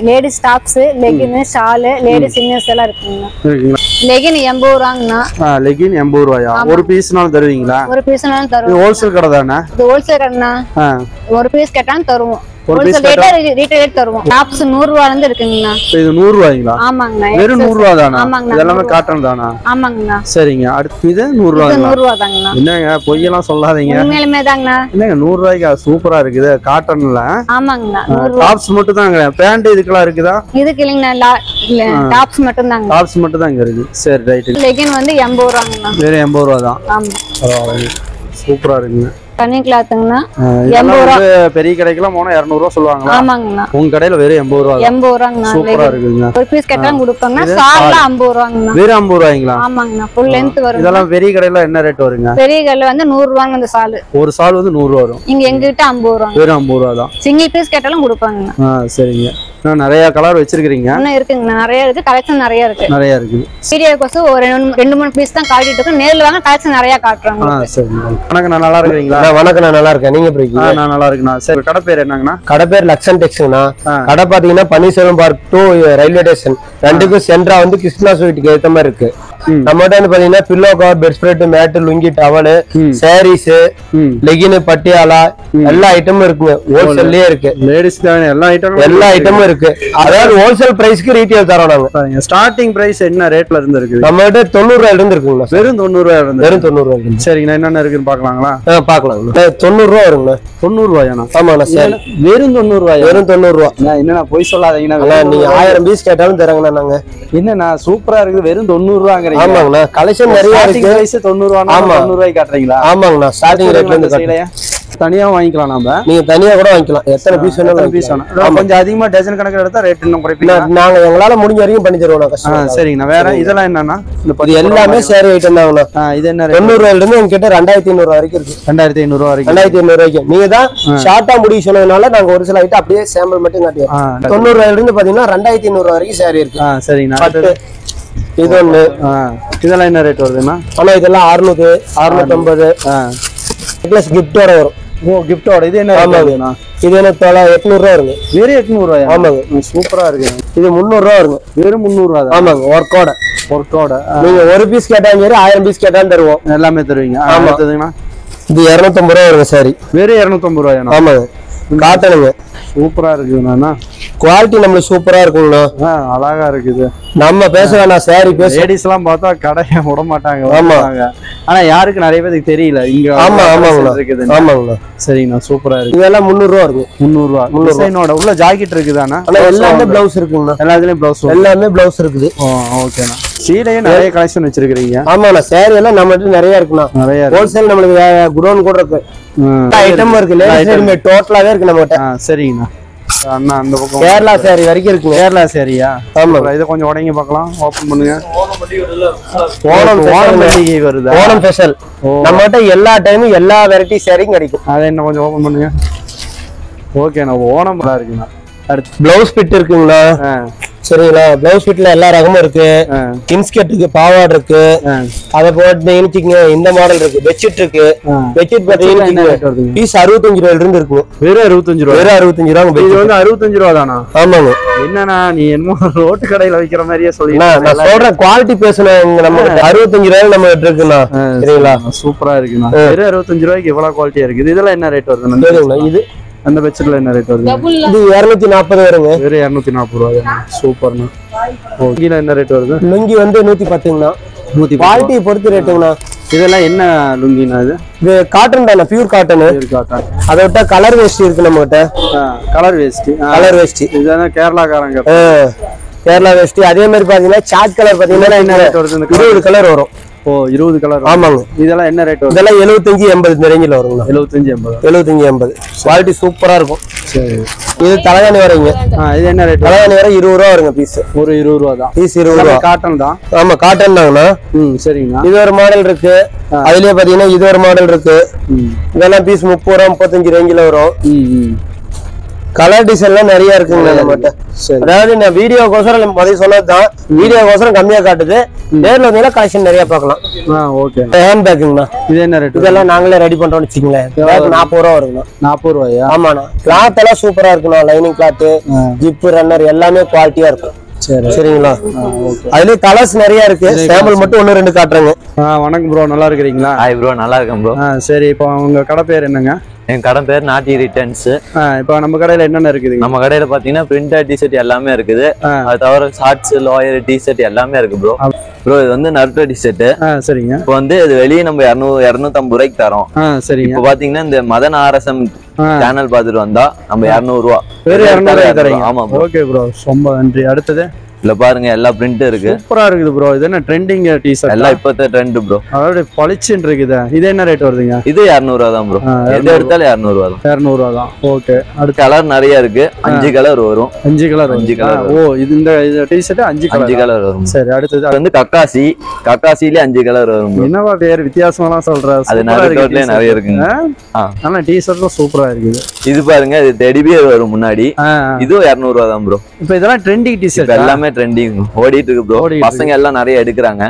Ladies tops, legging, shawl, ladies inners எல்லாம் இருக்குங்க.
இருக்குங்களா?
லெகின் 80 ரூபாங்கண்ணா.
லெகின் 80 ரூபாயா? ஒரு பீஸ்னாலும் தருவீங்களா?
ஒரு பீஸ்னாலும் தருவோம்.
ஹோல்சேல் கடை தானே?
இது ஹோல்சேல் கடைண்ணா. ஒரு பீஸ் கேட்டாலும் தருவோம். ரீட்டைல் ரேட் தருவோம். டாப்ஸ் 100 ரூபாயில இருந்து இருக்குங்கண்ணா.
இது 100 ரூபாய்ங்களா?
ஆமாங்கண்ணா.
வெறும் 100 ரூபாய் தானா?
ஆமாங்கண்ணா.
இதெல்லாம் காட்டன் தானா?
ஆமாங்கண்ணா.
சரிங்க. அடுத்து இது 100 ரூபாய்.
100 ரூபாய் தாங்கண்ணா.
என்னங்க பொய்யெல்லாம் சொல்லாதீங்க.
உண்மையிலுமே தாங்கண்ணா.
என்னங்க 100 ரூபாய்க்கு சூப்பரா இருக்குது காட்டன்ல.
ஆமாங்கண்ணா.
டாப்ஸ் மட்டும் தாங்க. பேண்ட் இதுக்கெல்லாம் இருக்குதா?
இதுக்கு இல்லைங்கண்ணா, டாப்ஸ் மட்டும் தாங்க.
டாப்ஸ் மட்டும் தான் இங்க இருக்கு. சரி, ரைட்.
லெகின் வந்து 80 ரூபாங்கண்ணா.
வெறும் 80 ரூபாய் தான்.
ஆமா,
பரவாயில்லை, சூப்பரா இருக்குங்க.
தனி கிளாத்துங்கண்ணா 80 ரூபா.
பெரிய கடைக்கெல்லாம் போனா 200 ரூபா சொல்லுவாங்களா?
ஆமாங்கண்ணா.
உங்க கடையில வெறும் 80 ரூபா.
80 ரூபாங்கண்ணா.
சூப்பரா இருக்குங்க.
ஒரு பீஸ் கேட்டாலும் கொடுப்பாங்க. சால்ல 50 ரூபாங்கண்ணா.
வெறும் 50 ரூபாய்ங்களா?
ஆமாங்கண்ணா. ஃபுல் லென்த் வரும்.
இதெல்லாம் பெரிய கடையில என்ன ரேட் வருங்க?
பெரிய கடையில வந்து 100 ரூபாங்க அந்த சால்.
ஒரு சால் வந்து 100 ரூபா வரும்.
இங்க எங்க கிட்ட 50 ரூபாங்க.
வெறும் 50 ரூபா தான்.
சிங்கிள் பீஸ் கேட்டாலும் கொடுப்பாங்கண்ணா.
சரிங்க. நிறைய கலர் வச்சிருக்கீங்க.
இன்னும் இருக்குங்கண்ணா, நிறைய இருக்கு. கலெக்ஷன் நிறைய இருக்கு.
நிறைய இருக்கு.
வீடியோ கோசம் ஒரு 2-3 பீஸ் தான் காட்டிட்டு இருக்கு. நேர்ல வாங்க, கலெக்ஷன் நிறைய காட்டுறாங்க.
சரிங்க. வணக்கம், நான் நல்லா இருக்கீங்களா?
வணக்கம், நான் நல்லா இருக்கேன். நீங்க எப்படி இருக்கீங்க?
நான் நல்லா இருக்குண்ணா. சரி, கடை பேர் என்னங்கண்ணா?
கடை பேர் லக்ஷன் டெக்ஸ்ங்கண்ணா. கடை பாத்தீங்கன்னா Panneerselvam park to railway station ரெண்டுக்கும் சென்டரா வந்து கிருஷ்ணா ஸ்வீட்டுக்கு ஏத்த மாதிரி இருக்கு. நம்மகிட்ட வந்து பாத்தீங்கன்னா pillow cover, bedspread, mat, lungi, towel, sarees, legging, Patiala எல்லா ஐட்டமும் இருக்குங்க. ஹோல்சேல்லயே இருக்கு.
லேடிஸ் எல்லா
ஐட்டமும் இருக்கு. அதாவது ஹோல்சேல் பிரைஸ்க்கு ரீட்டைல் தரோம் நாங்க.
ஸ்டார்டிங் பிரைஸ் என்ன ரேட்ல இருந்து இருக்கு?
நம்மகிட்ட 90 ரூபாயில இருந்து இருக்குங்களா?
வெறும் 90 ரூபாயில இருந்து.
வெறும் 90 ரூபாயில.
சரிங்கண்ணா, என்னென்ன இருக்குன்னு பாக்கலாங்களா?
பாக்கலாம். 90 ரூபா வருங்கண்ணா.
90 ரூபாயாண்ணா?
ஆமாண்ணா. சரி,
வெறும் 90 ரூபாயா?
வெறும் 90 ரூபா.
என்னண்ணா பொய் சொல்லாதீங்கண்ணா.
நீங்க 1000 பீஸ் கேட்டாலும் தராங்கண்ணா நாங்க.
என்னண்ணா சூப்பரா இருக்குது, வெறும் 90 ரூபாங்கிறீங்க?
ஆமாங்கண்ணா, கலெக்ஷன் நிறைய இருக்கு.
90 ரூபா. 90 ரூபாய்க்கு காட்டுறீங்களா?
ஆமாங்கண்ணா, ஸ்டார்டிங் ரேட்ல இருந்து
தனியா வாங்கிக்கலாம். நாம
நீங்க தனியா கூட வாங்கிக்கலாம். எத்தனை பீஸ் வேணாலும்
பீஸ் வேணும். கொஞ்சம் அதிகமா டஜன் கணக்கில் எடுத்தா ரேட் இன்னும் குறைப்பீங்க.
நாங்க எங்களால முடிஞ்ச வரைக்கும் பண்ணி தருவோம்.
சரிங்கண்ணா. வேற இதெல்லாம் என்னன்னா?
இது எல்லாமே சேரி ஐட்டம் தாங்கண்ணா.
இது என்ன?
90 ரூபாயில இருந்து எங்ககிட்ட 2500 ரூபா வரைக்கும் இருக்கு.
2500 ரூபா வரைக்கும்.
2500 ரூபாய்க்கு நீங்க தான் ஷார்ட்டா முடிவு சொன்னதுனால நாங்க ஒரு சில ஐட்டம் அப்படியே சாம்பிள் மட்டும் காட்டுவோம். 90 ரூபாயில இருந்து பாத்தீங்கன்னா 2500 ரூபா வரைக்கும் சேரி இருக்கு.
சரிங்கண்ணா.
இது ஒண்ணு.
இதெல்லாம் என்ன ரேட் வருதுன்னா?
ஆனா இதெல்லாம் 600, 650 பிளஸ் கிஃப்டோட வரும்.
ஓ, கிஃப்டோட. இது என்ன?
இது என்ன 800 ரூபா வருங்க.
வெறும் 800 ரூபாயா?
ஆமாங்க,
சூப்பரா இருக்கு.
இது 300 ரூபா வருங்க.
வெறும் 300 ரூபா தான்.
ஆமாங்க, ஒர்க்கோட. நீங்க ஒரு பீஸ் கேட்டாலும் சரி, 1000 பீஸ் கேட்டாலும் தருவோம்.
எல்லாமே தருவீங்க.
ஆமா. இது 250 ரூபா வருங்க சாரி.
வெறும் 250 ரூபாயா?
ஆமாங்க, காட்டணுங்க.
சூப்பரா இருக்குதுண்ணா.
குவாலிட்டி நம்மளுக்கு சூப்பரா இருக்குங்கண்ணா.
அழகா இருக்குது.
நம்ம பேச வேணாம், சாரி பேச.
லேடிஸ் எல்லாம் பார்த்தா கடையை விட மாட்டாங்க.
ஆமா,
ஆனா யாருக்கு நிறைய பேருக்கு தெரியல இங்க.
ஆமாங்கண்ணா.
சரிங்கண்ணா, சூப்பரா இருக்கு.
இதெல்லாம் 300 ரூபா இருக்கு.
300 ரூபா. டிசைனோட உள்ள ஜாக்கெட் இருக்குதாண்ணா?
எல்லாமே பிளவுஸ் இருக்குங்கண்ணா.
எல்லாத்துலயும் பிளவுஸ்.
எல்லாமே பிளவுஸ் இருக்குது.
ஓகேண்ணா. சீலையே நிறைய கலெக்ஷன் வச்சிருக்கீங்க.
ஆமாண்ணா, சாரி எல்லாம் நம்மகிட்ட நிறைய இருக்குண்ணா. நிறைய ஹோல்சேல் நம்மளுக்கு குடோன் கூட இருக்கு. ஐட்டம் இருக்கு. லேடிஸ் டோட்டலாவே இருக்கு நம்மகிட்ட.
சரிங்கண்ணா. அண்ணா அந்த பக்கம்
கேரளா சாரி வரைக்கும் இருக்கு.
கேரளா சாரியா?
ஆமா.
இதை கொஞ்சம் உடைங்க பார்க்கலாம். ஓபன் பண்ணுங்க.
ஓணம் பண்டிகை வருது. ஓணம் ஸ்பெஷல். நம்மகிட்ட எல்லா டைமும் எல்லா வெரைட்டி சாரியும் கிடைக்கும்.
அதை என்ன கொஞ்சம் ஓபன் பண்ணுங்க. ஓகேண்ணா, ஓணம் நல்லா இருக்குண்ணா.
அடுத்து பிளவுஸ் பிட் இருக்குங்களா? சரிங்களா, பிளவுஸ் பிட்ல எல்லா ரகமும் இருக்கு. இன்ஸ்கர்ட் இருக்கு, பாவாடை இருக்கு. அதை போட்டு இனிச்சிங்க. இந்த மாடல் இருக்கு. பெட்ஷீட் இருக்கு. பெட்ஷீட் பாத்தீங்கன்னா பீஸ் 65 ரூபாயில இருந்து இருக்கும்.
வெறும் 65 ரூபா.
வெறும் 65 ரூபா. இது வந்து
65 ரூபா தானா?
ஆமாங்க.
என்னன்னா நீ என்னமோ ரோட்டு கடையில வைக்கிற மாதிரியே சொல்லி.
நான் சொல்றேன், குவாலிட்டி பேசணும். நம்ம 65 ரூபாயில நம்ம இருக்குண்ணா. சரிங்களா,
சூப்பரா இருக்குண்ணா. வெறும் 65 ரூபாய்க்கு இவ்வளவு குவாலிட்டியா இருக்குது. இதெல்லாம் என்ன ரேட் வருதுண்ணா?
இது
அந்த பெட்ஷீட்ல என்ன ரேட் வருது?
இது 240 வருங்க.
வெறும் 240 ரூபாய். சூப்பர்ண்ணா. லுங்கில என்ன ரேட் வருது?
லுங்கி வந்து 110ங்கண்ணா. குவாலிட்டி பொறுத்து ரேட்டுங்கண்ணா.
இதெல்லாம் என்ன லுங்கினா?
இது காட்டன் தானே, பியூர் காட்டன்.
காட்டன்.
அதை விட்டா கலர் வேஷ்டி இருக்கு நம்ம கிட்ட.
கலர் வேஷ்டி.
கலர் வேஷ்டி
இதுதான் கேரளாக்காரங்க.
கேரளா வேஷ்டி. அதே மாதிரி பாத்தீங்கன்னா சாட் கலர் பாத்தீங்கன்னா என்ன ரேட் வருது? 20 கலர் வரும்.
ஓ 20 கலர்.
ஆமாங்க.
இதெல்லாம் என்ன ரேட் வரும்?
இதெல்லாம் 75-80 இந்த ரேஞ்சில் வருங்க. 75-80 குவாலிட்டி சூப்பரா இருக்கும்.
சரி.
இது தலைகாணி வரைங்க.
இது என்ன ரேட்?
தலைகாணி வரை 20 ரூபா வருங்க பீஸ்.
ஒரு 20 ரூபா தான்.
பீஸ் 20 ரூபா.
காட்டன் தான்.
ஆமா காட்டன் தாங்கண்ணா.
சரிங்கண்ணா.
இது ஒரு மாடல் இருக்கு. அதுலயே பாத்தீங்கன்னா இது ஒரு மாடல் இருக்கு. இதெல்லாம் பீஸ் 30 ரூபா 35 ரேஞ்சில் வரும். கலர் டிசைன்லாம் நிறைய இருக்குங்க நம்மகிட்ட. அதாவது நான் வீடியோக்கோசரம் முதல்ல சொன்னதுதான், வீடியோக்கோசரம் கம்மியா காட்டுது. நேர்ல வந்தீங்கன்னா கலெக்ஷன் நிறைய பார்க்கலாம்.
ஓகே.
ஹேண்ட் பேக்குங்கண்ணா.
இது என்ன ரேட்?
இதெல்லாம் நாங்களே ரெடி பண்றோம்னு வச்சுக்கோங்களேன். 40 ரூபா வருங்கண்ணா. 40
ரூபாயா?
ஆமாண்ணா. கிளாத் எல்லாம் சூப்பரா இருக்குண்ணா. லைனிங் கிளாத், ஜிப்பு, ரன்னர் எல்லாமே குவாலிட்டியா இருக்கும். சரிங்களா? அதுலயே கலர்ஸ் நிறைய இருக்கு. சாம்பிள் மட்டும் 1-2 காட்டுறேங்க.
வணக்கம் ப்ரோ, நல்லா இருக்கிறீங்களா?
ஹாய் ப்ரோ, நல்லா இருக்கேன் ப்ரோ.
சரி, இப்போ உங்க கடை பேர் என்னங்க?
என் கடை பேர் நாட்டி ரிட்டர்ன்ஸ்.
இப்போ நம்ம கடையில என்னென்ன இருக்குது?
நம்ம கடையில பாத்தீங்கன்னா பிரிண்டட் டிஷர்ட் எல்லாமே இருக்குது. அது தவிர ஷார்ட்ஸ், லோயர், டிஷர்ட் எல்லாமே இருக்கு ப்ரோ. ப்ரோ இது வந்து நருட்டோ டிஷர்ட். சரிங்க. இப்போ வந்து இது வெளியே நம்ம 250 ரூபாய்க்கு தரோம். சரிங்க. இப்போ பாத்தீங்கன்னா இந்த மதன் ஆர்எஸ்எம் சேனல் பார்த்துட்டு வந்தா நம்ம 200 ரூபா.
வெறும் 200 ரூபாய் தரீங்க?
ஆமா ப்ரோ.
ஓகே ப்ரோ, ரொம்ப நன்றி. அடுத்தது
இல்ல பாருங்க, எல்லா பிரிண்ட் இருக்கு.
சூப்பரா இருக்குது ப்ரோ. இது என்ன ட்ரெண்டிங் டி-ஷர்ட்?
எல்லாம் இப்போத ட்ரெண்ட் ப்ரோ.
அதாவது பளிச்சுன்னு இருக்குது. இது என்ன ரேட் வருதுங்க?
இது 200 ரூபா தான் ப்ரோ. எது எடுத்தாலும் 200 ரூபா தான்.
200 ரூபா தான். ஓகே.
அடுத்த கலர் நிறைய இருக்கு. 5 கலர் வரும்.
5 கலர். ஓ இது இந்த டி-ஷர்ட் 5
கலர் வரும்.
சரி, அடுத்தது
வந்து கக்காசி. கக்காசிலே 5 கலர் வரும்.
என்னவா பேர் வித்தியாசமா சொல்ற?
அது நருட்டோல நிறைய இருக்குங்க.
ஆனா டி-ஷர்ட்ல சூப்பரா இருக்குது.
இது பாருங்க, இது டெடி பியர் வரும் முன்னாடி. இது 200 ரூபா தான் ப்ரோ.
இப்போ இதெல்லாம் ட்ரெண்டிங் டி-ஷர்ட்
எல்லாமே ட்ரெண்டிங் ஓடிட்டு இருக்கு ப்ரோ. பசங்க எல்லாம் நிறைய எடுக்கறாங்க.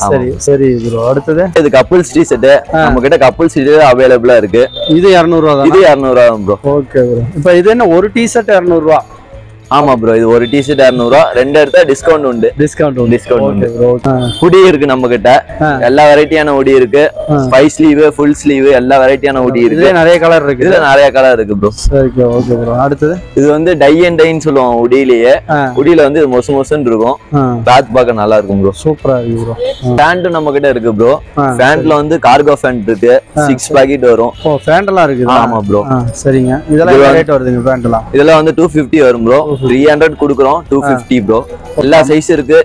சரி சரி ப்ரோ. அடுத்தது
இது கப்புள்ஸ் டி-ஷர்ட். நம்ம கிட்ட கப்புள்ஸ் டி-ஷர்ட் அவேலபிளா இருக்கு.
இது 200 ரூபா தான்.
இது 200 ரூபா தான் ப்ரோ.
Okay bro. இப்போ இது என்ன ஒரு டி-ஷர்ட் 200 ரூபா?
ஆமா ப்ரோ, இது ஒரு டி-ஷர்ட் 200 ரூபா. 2 எடுத்தா டிஸ்கவுண்ட் உண்டு.
டிஸ்கவுண்ட் உண்டு.
ஹுடி இருக்கு நம்ம கிட்ட. எல்லா வெரைட்டியான ஹுடி இருக்கு. 5 ஸ்லீவ், ஃபுல் ஸ்லீவ் எல்லா வெரைட்டியான ஹுடி இருக்கு.
இதுல நிறைய கலர் இருக்கு.
இதுல நிறைய கலர் இருக்கு ப்ரோ.
சரி ஓகே ப்ரோ. அடுத்து
இது வந்து டை அண்ட் டைன்னு சொல்லுவோம். ஹுடியிலேயே ஹுடியில வந்து இது மொசு மொசுன்னு இருக்கும். கிளாத் பார்க்க நல்லா இருக்கும் ப்ரோ.
சூப்பரா இருக்கு ப்ரோ.
பேண்ட் நம்ம கிட்ட இருக்கு ப்ரோ. பேண்ட்ல வந்து கார்கோ பேண்ட் இருக்கு. 6 பாக்கெட் வரும்.
ஓ பேண்ட் எல்லாம் இருக்கு.
ஆமா ப்ரோ.
சரிங்க. இதெல்லாம் என்ன ரேட் வருதுங்க பேண்ட் எல்லாம்?
இதெல்லாம் வந்து 250 வரும் ப்ரோ. 300 கொடுக்குறோம். 250 ப்ரோ. எல்லா சைஸ் இருக்கு.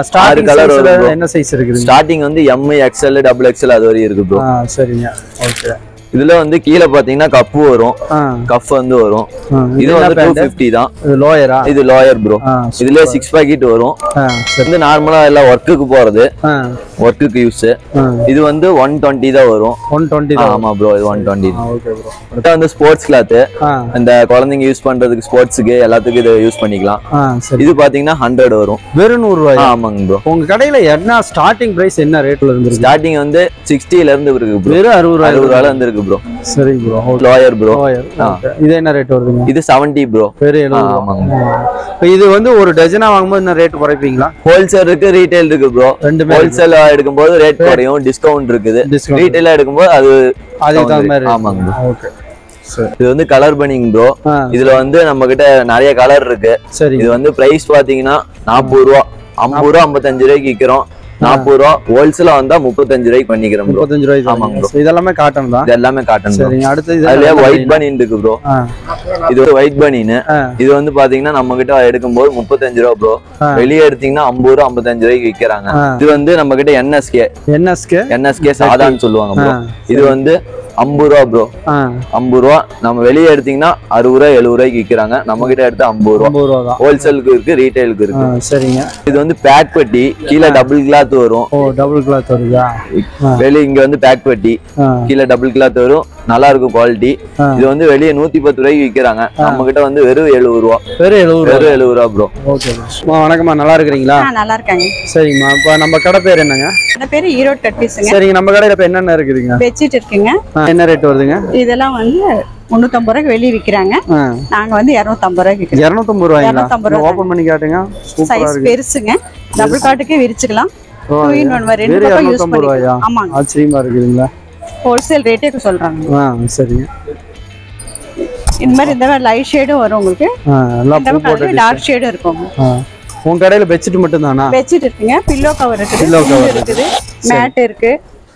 ஸ்டார்டிங் கலர் என்ன சைஸ் இருக்கு?
ஸ்டார்டிங் வந்து M, XL, XXL அது வரை இருக்கு ப்ரோ.
சரிங்க. ஓகே.
இதுல வந்து கீழ பாத்தீங்கன்னா கப் வரும். கப் வந்து வரும். இது வந்து 250 தான்.
இது லோயரா? இது
லோயர் ப்ரோ. இதுல 6 பாக்கெட் வரும். இது நார்மலா எல்லாம் வர்க்குக்கு போறது. வர்க்குக்கு யூஸ். இது வந்து 120 தான் வரும்.
120 தான்.
ஆமா ப்ரோ, இது 120.
Okay bro.
இது வந்து ஸ்போர்ட்ஸ் கிளாத். அந்த குழந்தைங்க யூஸ் பண்றதுக்கு ஸ்போர்ட்ஸ்க்கு எல்லாத்துக்கும் இத யூஸ் பண்ணிக்கலாம். இது பாத்தீங்கன்னா 100 வரும்.
வெறும் 100 ரூபாய்.
ஆமாங்க ப்ரோ.
உங்க கடையில என்ன ஸ்டார்டிங் பிரைஸ் என்ன ரேட்ல இருந்து?
ஸ்டார்டிங் வந்து 60 ல இருந்து இருக்கு ப்ரோ.
வெறும் 60
ரூபாயில இருந்து இருக்கு ப்ரோ.
சரி ப்ரோ.
Lower bro.
இது என்ன ரேட் வருதுங்க?
இது 70 ப்ரோ.
வெறும் 70. ஆமாங்க. இப்போ இது வந்து ஒரு டஜனா வாங்கும்போது என்ன ரேட் குறைப்பீங்களா?
ஹோல்சேல் இருக்கு, ரீட்டைல் இருக்கு ப்ரோ. ரெண்டுமே. ஹோல்சேல் எடுக்கும்போது ரேட் குறையும், டிஸ்கவுண்ட் இருக்குது. ரீட்டைலா எடுக்கும்போது அது தகுந்த மாதிரி. ஆமாங்க. ஓகே. இது வந்து கலர் பனிங் ப்ரோ. இதுல வந்து நம்ம கிட்ட நிறைய கலர் இருக்கு. இது வந்து பிரைஸ் பாத்தீங்கன்னா 40 ரூபா. 50 ரூபா 55 ரூபாய்க்கு விக்கிறோம். 40 ரூபா. ஹோல்சேலா வந்தா 35 ரூபாய்க்கு பண்ணிக்கிறோம் ப்ரோ. 35 ரூபாய்க்கு. ஆமாங்க ப்ரோ. இதெல்லாமே காட்டன் தான். இது எல்லாமே காட்டன். சரிங்க. அடுத்து இதுல ஒயிட் பனின் இருக்கு ப்ரோ. இது ஒரு ஒயிட் பனின். இது வந்து பாத்தீங்கன்னா நம்ம கிட்ட எடுக்கும்போது 35 ரூபா ப்ரோ. வெளியே எடுத்தீங்கன்னா 50 ரூபா 55 ரூபாய்க்கு விக்கிறாங்க. இது வந்து நம்ம கிட்ட NSK சாதான்னு சொல்லுவாங்க ப்ரோ. இது வந்து 50 ரூபா ப்ரோ. 50 ரூபா. நம்ம வெளியே எடுத்தீங்கன்னா 60 ரூபா 70 ரூபாய்க்கு விக்கிறாங்க. நம்ம கிட்ட எடுத்தா 50 ரூபா. ஹோல்சேலுக்கு இருக்கு, ரீட்டைலுக்கு இருக்கு. சரிங்க. இது வந்து பேக் பட்டி. கீழே டபுள் கிளாத் வரும். ஓ டபுள் கிளாத் வருதா? வெளியே இங்க வந்து பேக் பட்டி, கீழே டபுள் கிளாத் வரும். நல்லா இருக்கும் குவாலிட்டி. இது வந்து வெளியே 110 ரூபாய்க்கு விக்கிறாங்க. நம்ம கிட்ட வந்து வெறும் 70 ரூபா. வெறும் 70 ரூபா ப்ரோ. ஓகே. வணக்கம்மா, நல்லா இருக்கிறீங்களா?
நல்லா இருக்காங்க.
சரிங்கம்மா. இப்போ நம்ம கடை பேர் என்னங்க?
அந்த பேரு ஈரோடு கட்பீஸ்ங்க.
சரிங்க. நம்ம கடையில இப்ப என்னென்ன இருக்குதுங்க?
பெட்ஷீட் இருக்குங்க.
என்ன ரேட் வருதுங்க?
இதெல்லாம் வந்து 350 ரூபாய்க்கு வெளிய விக்கிறாங்க. நாங்க வந்து 250 ரூபாய்க்கு விக்கிறோம்.
250 ரூபாய்ங்களா? ஓபன் பண்ணி காட்டுங்க. சூப்பரா இருக்கு.
சைஸ் பெருசுங்க. டபுள் காட்டுக்கே விரிச்சுக்கலாம். 2 in 1 ரெண்டு பக்கம் யூஸ் பண்ணிக்கலாம். ஆமாங்க.
ஆச்சரியமா இருக்குதுங்களா?
ஹோல்சேல் ரேட்டே சொல்றாங்க.
சரிங்க.
இந்த மாதிரி லைட் ஷேடும் வரும் உங்களுக்கு. டார்க் ஷேடும் இருக்கும்.
உங்க கடையில பெட்ஷீட் மட்டும் தானா?
பெட்ஷீட் இருக்குங்க, பில்லோ கவர் இருக்குது, மேட் இருக்கு.